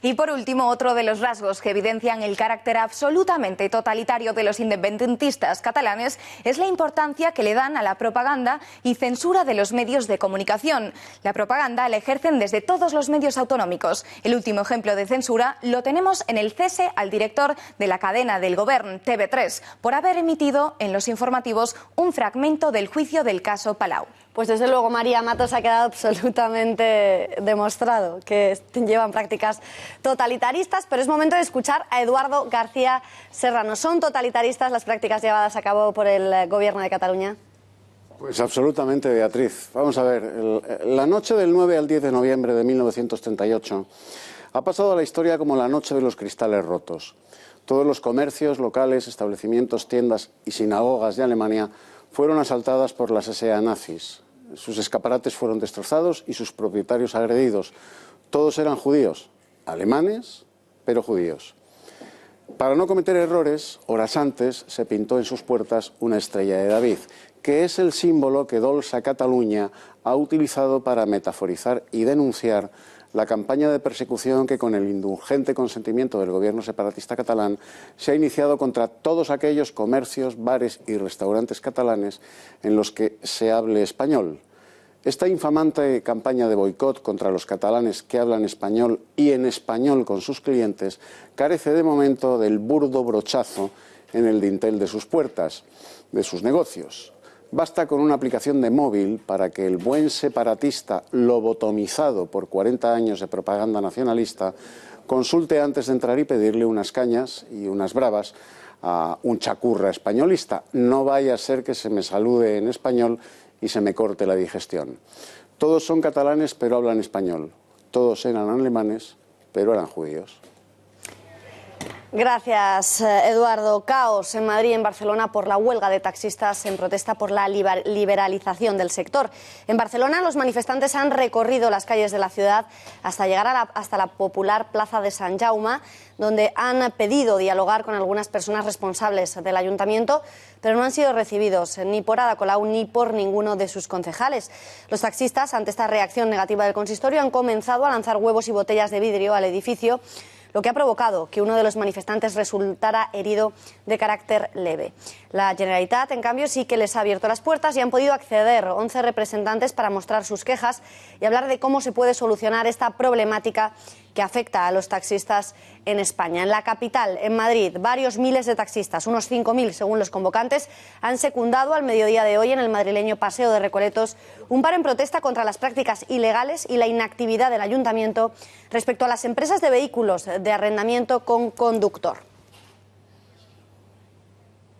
Y por último, otro de los rasgos que evidencian el carácter absolutamente totalitario de los independentistas catalanes es la importancia que le dan a la propaganda y censura de los medios de comunicación. La propaganda la ejercen desde todos los medios autonómicos. El último ejemplo de censura lo tenemos en el cese al director de la cadena del Govern, TV3, por haber emitido en los informativos un fragmento del juicio del caso Palau. Pues desde luego, María Matos, ha quedado absolutamente demostrado que llevan prácticas totalitaristas, pero es momento de escuchar a Eduardo García Serrano. ¿Son totalitaristas las prácticas llevadas a cabo por el Gobierno de Cataluña? Pues absolutamente, Beatriz. Vamos a ver, la noche del 9 al 10 de noviembre de 1938 ha pasado a la historia como la noche de los cristales rotos. Todos los comercios, locales, establecimientos, tiendas y sinagogas de Alemania fueron asaltadas por las SA nazis. Sus escaparates fueron destrozados y sus propietarios agredidos. Todos eran judíos, alemanes, pero judíos. Para no cometer errores, horas antes se pintó en sus puertas una estrella de David, que es el símbolo que Dolça Catalunya ha utilizado para metaforizar y denunciar la campaña de persecución que, con el indulgente consentimiento del gobierno separatista catalán, se ha iniciado contra todos aquellos comercios, bares y restaurantes catalanes en los que se hable español. Esta infamante campaña de boicot contra los catalanes que hablan español y en español con sus clientes carece de momento del burdo brochazo en el dintel de sus puertas, de sus negocios. Basta con una aplicación de móvil para que el buen separatista lobotomizado por 40 años de propaganda nacionalista consulte antes de entrar y pedirle unas cañas y unas bravas a un chacurra españolista. No vaya a ser que se me salude en español y se me corte la digestión. Todos son catalanes pero hablan español. Todos eran alemanes pero eran judíos. Gracias, Eduardo. Caos en Madrid y en Barcelona por la huelga de taxistas en protesta por la liberalización del sector. En Barcelona, los manifestantes han recorrido las calles de la ciudad hasta llegar hasta la popular Plaza de Sant Jaume, donde han pedido dialogar con algunas personas responsables del ayuntamiento, pero no han sido recibidos ni por Ada Colau ni por ninguno de sus concejales. Los taxistas, ante esta reacción negativa del consistorio, han comenzado a lanzar huevos y botellas de vidrio al edificio, lo que ha provocado que uno de los manifestantes resultara herido de carácter leve. La Generalitat, en cambio, sí que les ha abierto las puertas y han podido acceder 11 representantes para mostrar sus quejas y hablar de cómo se puede solucionar esta problemática que afecta a los taxistas en España. En la capital, en Madrid, varios miles de taxistas, unos 5.000 según los convocantes, han secundado al mediodía de hoy en el madrileño Paseo de Recoletos un paro en protesta contra las prácticas ilegales y la inactividad del ayuntamiento respecto a las empresas de vehículos de arrendamiento con conductor.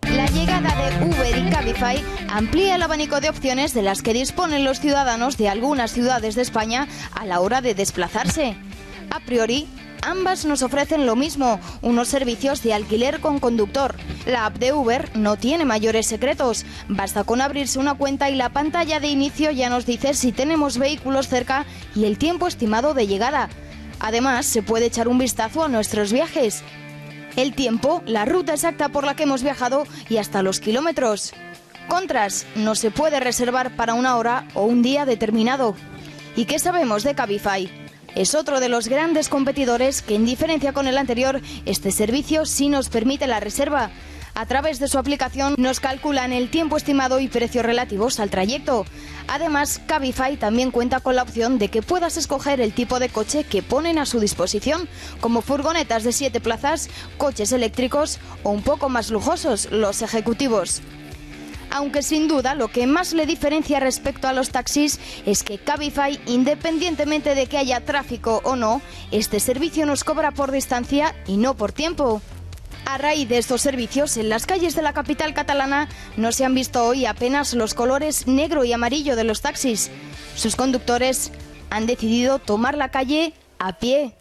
La llegada de Uber y Cabify amplía el abanico de opciones de las que disponen los ciudadanos de algunas ciudades de España a la hora de desplazarse. A priori, ambas nos ofrecen lo mismo, unos servicios de alquiler con conductor. La app de Uber no tiene mayores secretos. Basta con abrirse una cuenta y la pantalla de inicio ya nos dice si tenemos vehículos cerca y el tiempo estimado de llegada. Además, se puede echar un vistazo a nuestros viajes. El tiempo, la ruta exacta por la que hemos viajado y hasta los kilómetros. Contras, no se puede reservar para una hora o un día determinado. ¿Y qué sabemos de Cabify? Es otro de los grandes competidores que, en diferencia con el anterior, este servicio sí nos permite la reserva. A través de su aplicación nos calculan el tiempo estimado y precios relativos al trayecto. Además, Cabify también cuenta con la opción de que puedas escoger el tipo de coche que ponen a su disposición, como furgonetas de 7 plazas, coches eléctricos o un poco más lujosos, los ejecutivos. Aunque sin duda lo que más le diferencia respecto a los taxis es que Cabify, independientemente de que haya tráfico o no, este servicio nos cobra por distancia y no por tiempo. A raíz de estos servicios, en las calles de la capital catalana no se han visto hoy apenas los colores negro y amarillo de los taxis. Sus conductores han decidido tomar la calle a pie.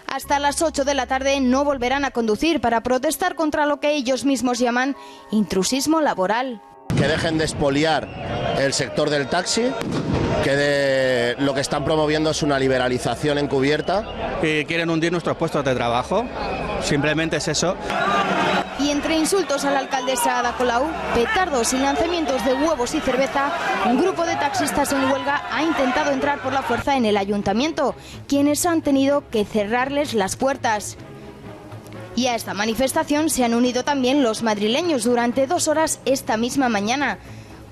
Hasta las 8 de la tarde no volverán a conducir para protestar contra lo que ellos mismos llaman intrusismo laboral. Que dejen de expoliar el sector del taxi, que lo que están promoviendo es una liberalización encubierta. Y quieren hundir nuestros puestos de trabajo, simplemente es eso. Y entre insultos a la alcaldesa Ada Colau, petardos y lanzamientos de huevos y cerveza, un grupo de taxistas en huelga ha intentado entrar por la fuerza en el ayuntamiento, quienes han tenido que cerrarles las puertas. Y a esta manifestación se han unido también los madrileños durante 2 horas esta misma mañana.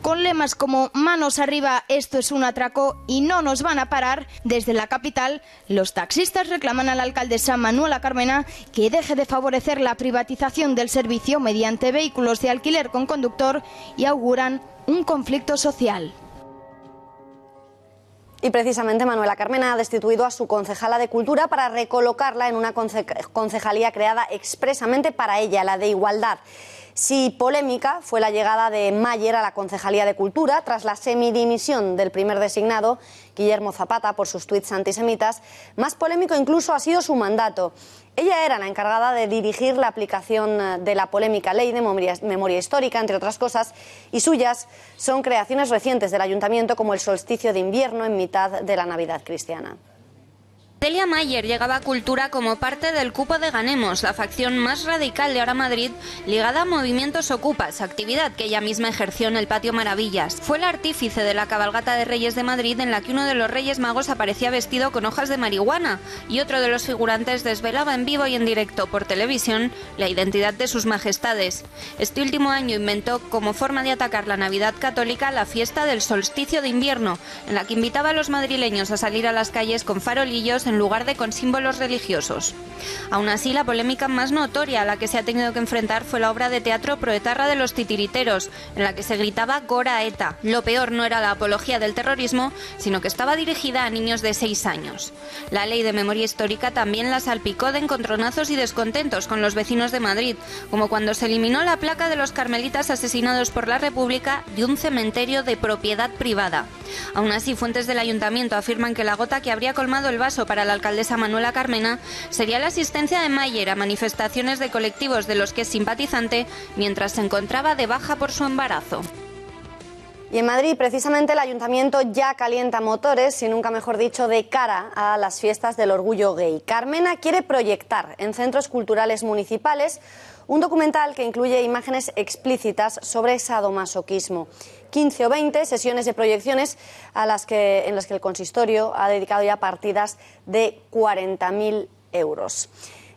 Con lemas como manos arriba, esto es un atraco y no nos van a parar, desde la capital, los taxistas reclaman a la alcaldesa Manuela Carmena que deje de favorecer la privatización del servicio mediante vehículos de alquiler con conductor y auguran un conflicto social. Y precisamente Manuela Carmena ha destituido a su concejala de Cultura para recolocarla en una concejalía creada expresamente para ella, la de Igualdad. Sí, polémica fue la llegada de Mayer a la Concejalía de Cultura tras la semidimisión del primer designado, Guillermo Zapata, por sus tuits antisemitas. Más polémico incluso ha sido su mandato. Ella era la encargada de dirigir la aplicación de la polémica ley de memoria histórica, entre otras cosas, y suyas son creaciones recientes del ayuntamiento como el solsticio de invierno en mitad de la Navidad cristiana. Celia Mayer llegaba a Cultura como parte del cupo de Ganemos, la facción más radical de Ahora Madrid, ligada a Movimientos Ocupas, actividad que ella misma ejerció en el Patio Maravillas. Fue la artífice de la cabalgata de Reyes de Madrid, en la que uno de los Reyes Magos aparecía vestido con hojas de marihuana y otro de los figurantes desvelaba en vivo y en directo por televisión la identidad de sus majestades. Este último año inventó, como forma de atacar la Navidad católica, la fiesta del solsticio de invierno, en la que invitaba a los madrileños a salir a las calles con farolillos en lugar de con símbolos religiosos. Aún así, la polémica más notoria a la que se ha tenido que enfrentar fue la obra de teatro Proetarra de los Titiriteros, en la que se gritaba Gora Eta. Lo peor no era la apología del terrorismo, sino que estaba dirigida a niños de 6 años. La ley de memoria histórica también la salpicó de encontronazos y descontentos con los vecinos de Madrid, como cuando se eliminó la placa de los carmelitas asesinados por la República de un cementerio de propiedad privada. Aún así, fuentes del ayuntamiento afirman que la gota que habría colmado el vaso para para la alcaldesa Manuela Carmena sería la asistencia de Mayer a manifestaciones de colectivos de los que es simpatizante mientras se encontraba de baja por su embarazo. Y en Madrid, precisamente, el ayuntamiento ya calienta motores, y nunca mejor dicho, de cara a las fiestas del orgullo gay. Carmena quiere proyectar en centros culturales municipales un documental que incluye imágenes explícitas sobre sadomasoquismo. 15 o 20 sesiones de proyecciones en las que el consistorio ha dedicado ya partidas de 40.000 euros.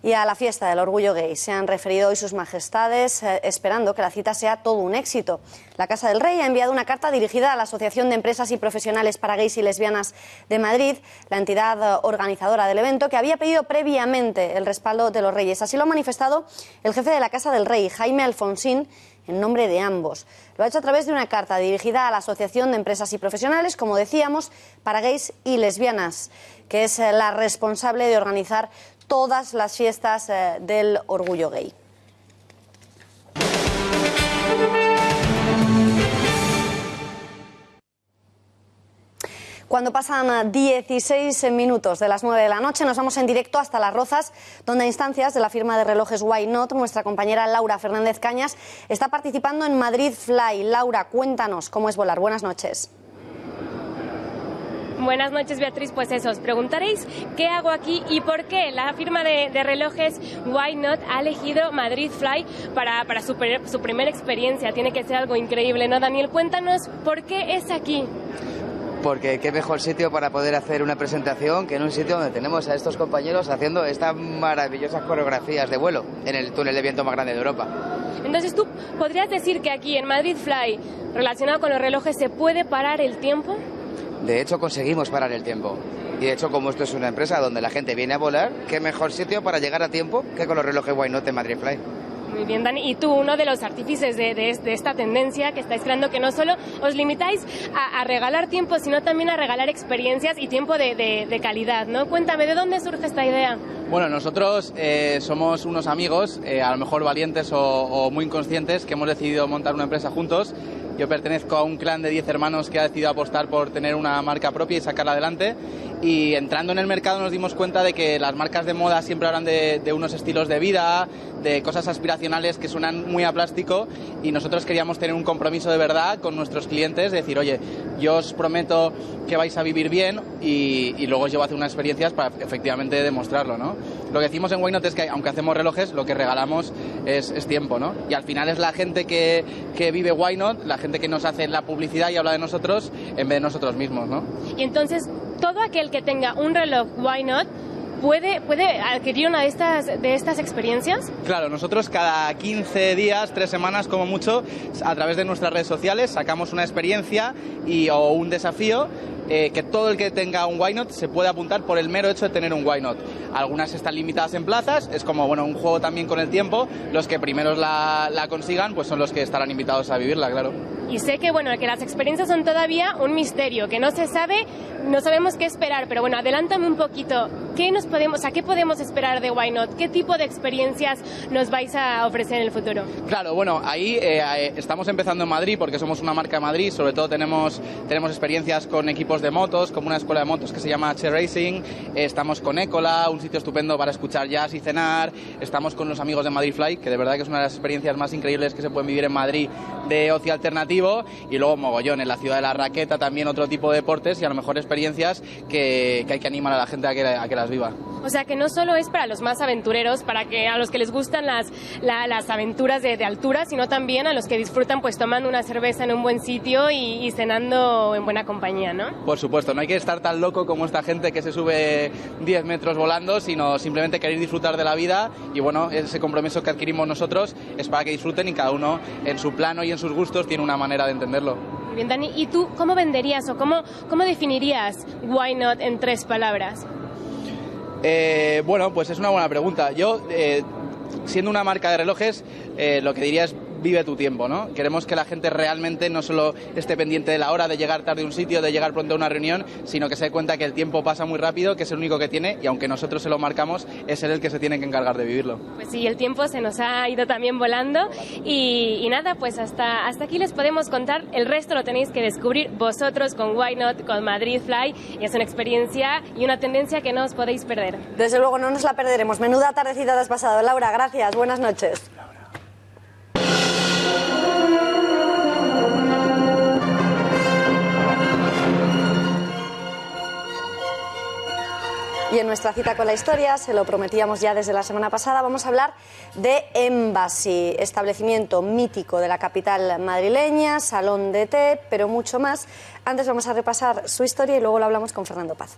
Y a la fiesta del orgullo gay se han referido hoy sus majestades, esperando que la cita sea todo un éxito. La Casa del Rey ha enviado una carta dirigida a la Asociación de Empresas y Profesionales para Gays y Lesbianas de Madrid, la entidad organizadora del evento, que había pedido previamente el respaldo de los Reyes. Así lo ha manifestado el jefe de la Casa del Rey, Jaime Alfonsín, en nombre de ambos. Lo ha hecho a través de una carta dirigida a la Asociación de Empresas y Profesionales, como decíamos, para Gays y Lesbianas, que es la responsable de organizar todas las fiestas del orgullo gay. Cuando pasan 16 minutos de las 9 de la noche, nos vamos en directo hasta Las Rozas, donde a instancias de la firma de relojes Why Not, nuestra compañera Laura Fernández Cañas está participando en Madrid Fly. Laura, cuéntanos cómo es volar. Buenas noches. Buenas noches, Beatriz. Pues eso, os preguntaréis qué hago aquí y por qué la firma de relojes Why Not ha elegido Madrid Fly para su primera experiencia. Tiene que ser algo increíble, ¿no, Daniel? Cuéntanos por qué es aquí. Porque qué mejor sitio para poder hacer una presentación que en un sitio donde tenemos a estos compañeros haciendo estas maravillosas coreografías de vuelo en el túnel de viento más grande de Europa. Entonces, ¿tú podrías decir que aquí en Madrid Fly, relacionado con los relojes, se puede parar el tiempo? De hecho, conseguimos parar el tiempo. Y de hecho, como esto es una empresa donde la gente viene a volar, qué mejor sitio para llegar a tiempo que con los relojes Why Not de Madrid Fly. Muy bien, Dani. Y tú, uno de los artífices de esta tendencia que estáis creando, que no solo os limitáis a regalar tiempo, sino también a regalar experiencias y tiempo de calidad, ¿no? Cuéntame, ¿de dónde surge esta idea? Bueno, nosotros somos unos amigos, a lo mejor valientes o muy inconscientes, que hemos decidido montar una empresa juntos. Yo pertenezco a un clan de 10 hermanos que ha decidido apostar por tener una marca propia y sacarla adelante. Y entrando en el mercado nos dimos cuenta de que las marcas de moda siempre hablan de unos estilos de vida, de cosas aspiracionales que suenan muy a plástico, y nosotros queríamos tener un compromiso de verdad con nuestros clientes, decir, oye, yo os prometo que vais a vivir bien y luego os llevo a hacer unas experiencias para efectivamente demostrarlo, ¿no? Lo que decimos en Why Not es que aunque hacemos relojes, lo que regalamos es tiempo, ¿no? Y al final es la gente que vive Why Not, la gente que nos hace la publicidad y habla de nosotros en vez de nosotros mismos, ¿no? Y entonces, todo aquel que tenga un reloj Why Not ¿puede adquirir una de estas experiencias? Claro, nosotros cada 15 días, 3 semanas como mucho, a través de nuestras redes sociales sacamos una experiencia o un desafío que todo el que tenga un Why Not se puede apuntar por el mero hecho de tener un Why Not. Algunas están limitadas en plazas, es como un juego también con el tiempo. Los que primeros la consigan pues son los que estarán invitados a vivirla, claro. Y sé que que las experiencias son todavía un misterio, que no se sabe, no sabemos qué esperar, pero adelántame un poquito. ¿Qué podemos esperar de Why Not? ¿Qué tipo de experiencias nos vais a ofrecer en el futuro? Claro, ahí estamos empezando en Madrid porque somos una marca de Madrid, sobre todo tenemos experiencias con equipos de motos, como una escuela de motos que se llama Che Racing, estamos con Écola, un sitio estupendo para escuchar jazz y cenar, estamos con los amigos de Madrid Fly, que de verdad que es una de las experiencias más increíbles que se pueden vivir en Madrid de ocio alternativo, y luego mogollón, en la ciudad de la raqueta también otro tipo de deportes y a lo mejor experiencias que hay que animar a la gente a que las viva. O sea que no solo es para los más aventureros, a los que les gustan las aventuras de altura, sino también a los que disfrutan tomando una cerveza en un buen sitio y cenando en buena compañía, ¿no? Por supuesto, no hay que estar tan loco como esta gente que se sube 10 metros volando, sino simplemente querer disfrutar de la vida, y ese compromiso que adquirimos nosotros es para que disfruten, y cada uno en su plano y en sus gustos tiene una manera de entenderlo. Bien, Dani, ¿y tú cómo venderías o cómo definirías Why Not en 3 palabras? Pues es una buena pregunta. Yo, siendo una marca de relojes, lo que diría es vive tu tiempo, ¿no? Queremos que la gente realmente no solo esté pendiente de la hora de llegar tarde a un sitio, de llegar pronto a una reunión, sino que se dé cuenta que el tiempo pasa muy rápido, que es el único que tiene, y aunque nosotros se lo marcamos, es él el que se tiene que encargar de vivirlo. Pues sí, el tiempo se nos ha ido también volando y nada, pues hasta aquí les podemos contar. El resto lo tenéis que descubrir vosotros con Why Not, con Madrid Fly, y es una experiencia y una tendencia que no os podéis perder. Desde luego no nos la perderemos. Menuda tardecita te has pasado. Laura, gracias. Buenas noches. Y en nuestra cita con la historia, se lo prometíamos ya desde la semana pasada, vamos a hablar de Embassy, establecimiento mítico de la capital madrileña, salón de té, pero mucho más. Antes vamos a repasar su historia y luego lo hablamos con Fernando Paz.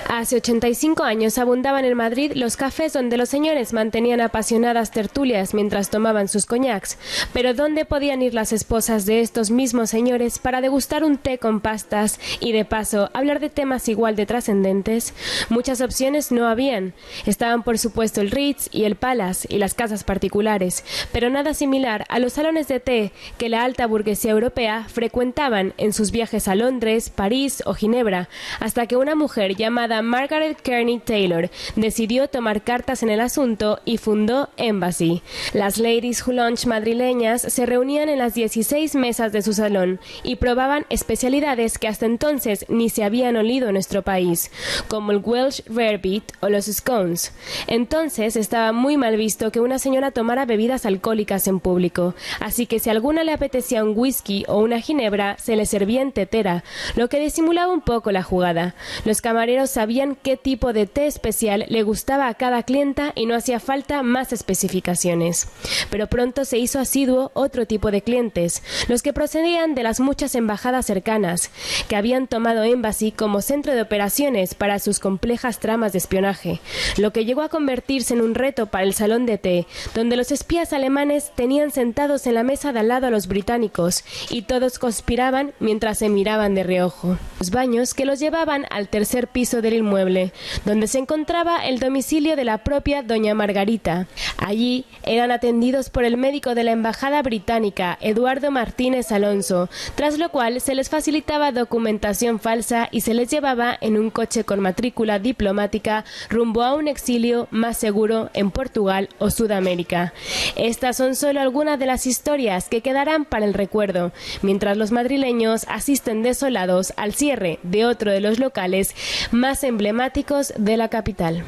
Hace 85 años abundaban en Madrid los cafés donde los señores mantenían apasionadas tertulias mientras tomaban sus coñacs. Pero ¿dónde podían ir las esposas de estos mismos señores para degustar un té con pastas y, de paso, hablar de temas igual de trascendentes? Muchas opciones no habían. Estaban, por supuesto, el Ritz y el Palace y las casas particulares, pero nada similar a los salones de té que la alta burguesía europea frecuentaban en sus viajes a Londres, París o Ginebra, hasta que una mujer llamada Margaret Kearney Taylor decidió tomar cartas en el asunto y fundó Embassy. Las Ladies Who Lunch madrileñas se reunían en las 16 mesas de su salón y probaban especialidades que hasta entonces ni se habían olido en nuestro país, como el Welsh Rarebit o los scones. Entonces estaba muy mal visto que una señora tomara bebidas alcohólicas en público, así que si a alguna le apetecía un whisky o una ginebra, se le servía en tetera, lo que disimulaba un poco la jugada. Los camareros sabían qué tipo de té especial le gustaba a cada clienta y no hacía falta más especificaciones. Pero pronto se hizo asiduo otro tipo de clientes, los que procedían de las muchas embajadas cercanas, que habían tomado Embassy como centro de operaciones para sus complejas tramas de espionaje, lo que llegó a convertirse en un reto para el salón de té, donde los espías alemanes tenían sentados en la mesa de al lado a los británicos y todos conspiraban mientras se miraban de reojo. Los baños que los llevaban al tercer piso del inmueble, donde se encontraba el domicilio de la propia doña Margarita. Allí eran atendidos por el médico de la embajada británica, Eduardo Martínez Alonso, tras lo cual se les facilitaba documentación falsa y se les llevaba en un coche con matrícula diplomática rumbo a un exilio más seguro en Portugal o Sudamérica. Estas son solo algunas de las historias que quedarán para el recuerdo, mientras los madrileños asisten desolados al cierre de otro de los locales más emblemáticos de la capital.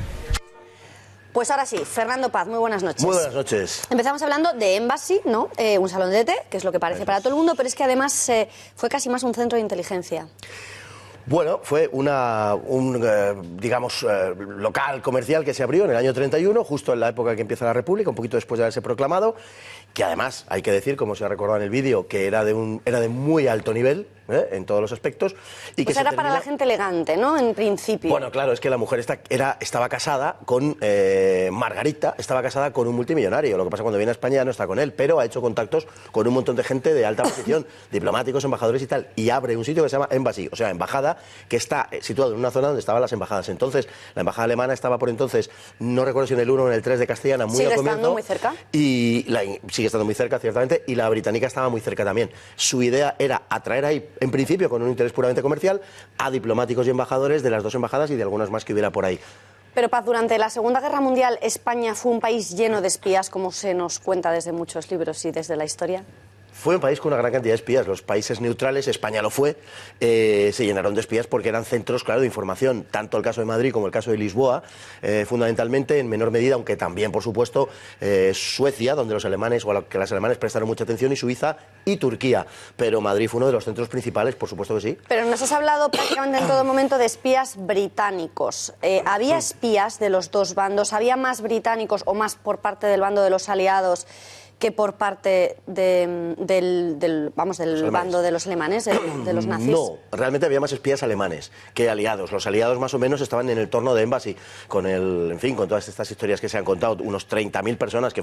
Pues ahora sí, Fernando Paz, muy buenas noches. Muy buenas noches. Empezamos hablando de Embassy, ¿no? Un salón de té, que es lo que parece para todo el mundo, pero es que además fue casi más un centro de inteligencia. Bueno, fue un local comercial que se abrió en el año 31, justo en la época que empieza la República, un poquito después de haberse proclamado, que además, hay que decir, como se ha recordado en el vídeo, que era de muy alto nivel, en todos los aspectos. Y pues que era para la gente elegante, ¿no? En principio. Bueno, claro, es que la mujer estaba casada con Margarita, estaba casada con un multimillonario. Lo que pasa cuando viene a España ya no está con él, pero ha hecho contactos con un montón de gente de alta posición, diplomáticos, embajadores y tal, y abre un sitio que se llama Embassy, o sea, embajada, que está situado en una zona donde estaban las embajadas. Entonces, la embajada alemana estaba por entonces, no recuerdo si en el 1 o en el 3 de Castellana, muy al comienzo. Sigue estando muy cerca. Y sigue estando muy cerca, ciertamente, y la británica estaba muy cerca también. Su idea era atraer ahí, en principio, con un interés puramente comercial, a diplomáticos y embajadores de las dos embajadas y de algunas más que hubiera por ahí. Pero Paz, durante la Segunda Guerra Mundial, ¿España fue un país lleno de espías, como se nos cuenta desde muchos libros y desde la historia? Fue un país con una gran cantidad de espías. Los países neutrales, España lo fue, se llenaron de espías porque eran centros, claro, de información. Tanto el caso de Madrid como el caso de Lisboa, fundamentalmente, en menor medida, aunque también, por supuesto, Suecia, donde los alemanes, o a lo que los alemanes prestaron mucha atención, y Suiza y Turquía. Pero Madrid fue uno de los centros principales, por supuesto que sí. Pero nos has hablado prácticamente en todo momento de espías británicos. ¿Había espías de los dos bandos? ¿Había más británicos o más por parte del bando de los aliados que por parte del bando de los alemanes, de los nazis? No, realmente había más espías alemanes que aliados. Los aliados más o menos estaban en el torno de Embassy, con todas estas historias que se han contado, unos 30.000 personas que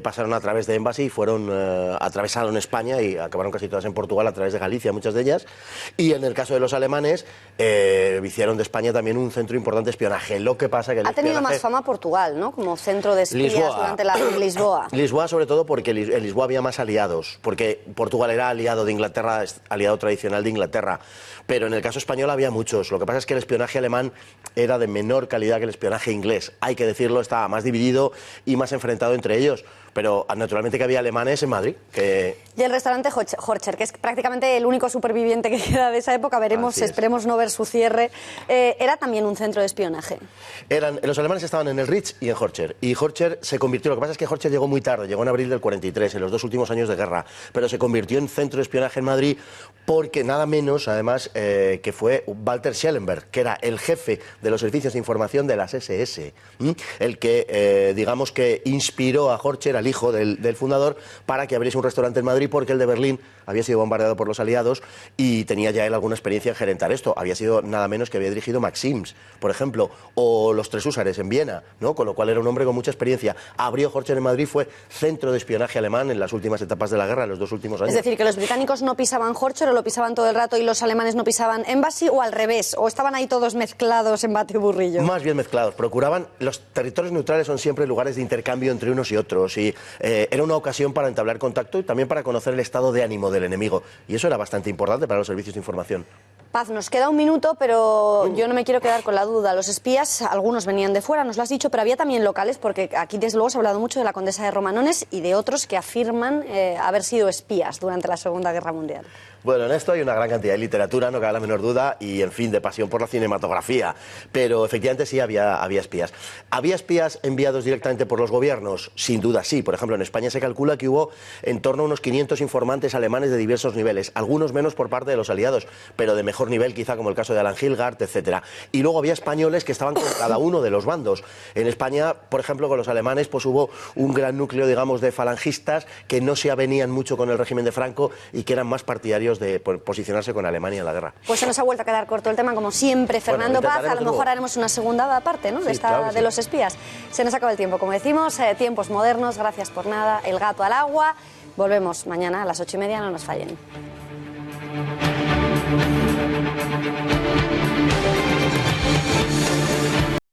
pasaron a través de Embassy, atravesaron España y acabaron casi todas en Portugal a través de Galicia, muchas de ellas. Y en el caso de los alemanes, hicieron de España también un centro importante de espionaje. Lo que pasa que ha tenido más fama Portugal, ¿no? Como centro de espías durante la Lisboa. Lisboa, sobre todo, todo porque en Lisboa había más aliados, porque Portugal era aliado de Inglaterra, aliado tradicional de Inglaterra, pero en el caso español había muchos. Lo que pasa es que el espionaje alemán era de menor calidad que el espionaje inglés. Hay que decirlo, estaba más dividido y más enfrentado entre ellos. Pero naturalmente que había alemanes en Madrid. Y el restaurante Horcher, que es prácticamente el único superviviente que queda de esa época, esperemos no ver su cierre, era también un centro de espionaje. Los alemanes estaban en el Ritz y en Horcher. Y Horcher se convirtió, lo que pasa es que Horcher llegó muy tarde, llegó en abril del 43, en los 2 últimos años de guerra, pero se convirtió en centro de espionaje en Madrid porque nada menos, además, que fue Walter Schellenberg, que era el jefe de los servicios de información de las SS, el que, digamos que inspiró a Horcher, al hijo del fundador, para que abriese un restaurante en Madrid, porque el de Berlín había sido bombardeado por los aliados y tenía ya él alguna experiencia en gerentar esto. Había sido nada menos que había dirigido Maxims, por ejemplo, o los Tres Húsares en Viena, ¿no? Con lo cual era un hombre con mucha experiencia. Abrió Horcher en Madrid, fue centro de espionaje alemán en las últimas etapas de la guerra, en los 2 últimos años. Es decir, que los británicos no pisaban Horcher o lo pisaban todo el rato y los alemanes no pisaban Embassy, o al revés, o estaban ahí todos mezclados en bate y burrillo. Más bien mezclados. Procuraban, los territorios neutrales son siempre lugares de intercambio entre unos y otros, y era una ocasión para entablar contacto y también para conocer el estado de ánimo del enemigo. Y eso era bastante importante para los servicios de información. Paz, nos queda un minuto, pero yo no me quiero quedar con la duda. Los espías, algunos venían de fuera, nos lo has dicho, pero había también locales, porque aquí desde luego se ha hablado mucho de la condesa de Romanones y de otros que afirman haber sido espías durante la Segunda Guerra Mundial. Bueno, en esto hay una gran cantidad de literatura, no cabe la menor duda, y en fin, de pasión por la cinematografía. Pero efectivamente sí había espías. ¿Había espías enviados directamente por los gobiernos? Sin duda sí. Por ejemplo, en España se calcula que hubo en torno a unos 500 informantes alemanes de diversos niveles, algunos menos por parte de los aliados, pero de mejor nivel, quizá como el caso de Alan Hilgard, etcétera. Y luego había españoles que estaban con cada uno de los bandos. En España, por ejemplo, con los alemanes, pues hubo un gran núcleo, digamos, de falangistas que no se avenían mucho con el régimen de Franco y que eran más partidarios de posicionarse con Alemania en la guerra. Pues se nos ha vuelto a quedar corto el tema, como siempre. Fernando Paz, a lo mejor haremos una segunda parte, ¿no? Sí, claro que sí. De los espías. Se nos acaba el tiempo, como decimos, tiempos modernos, gracias por nada, el gato al agua. Volvemos mañana a las 8:30, no nos fallen.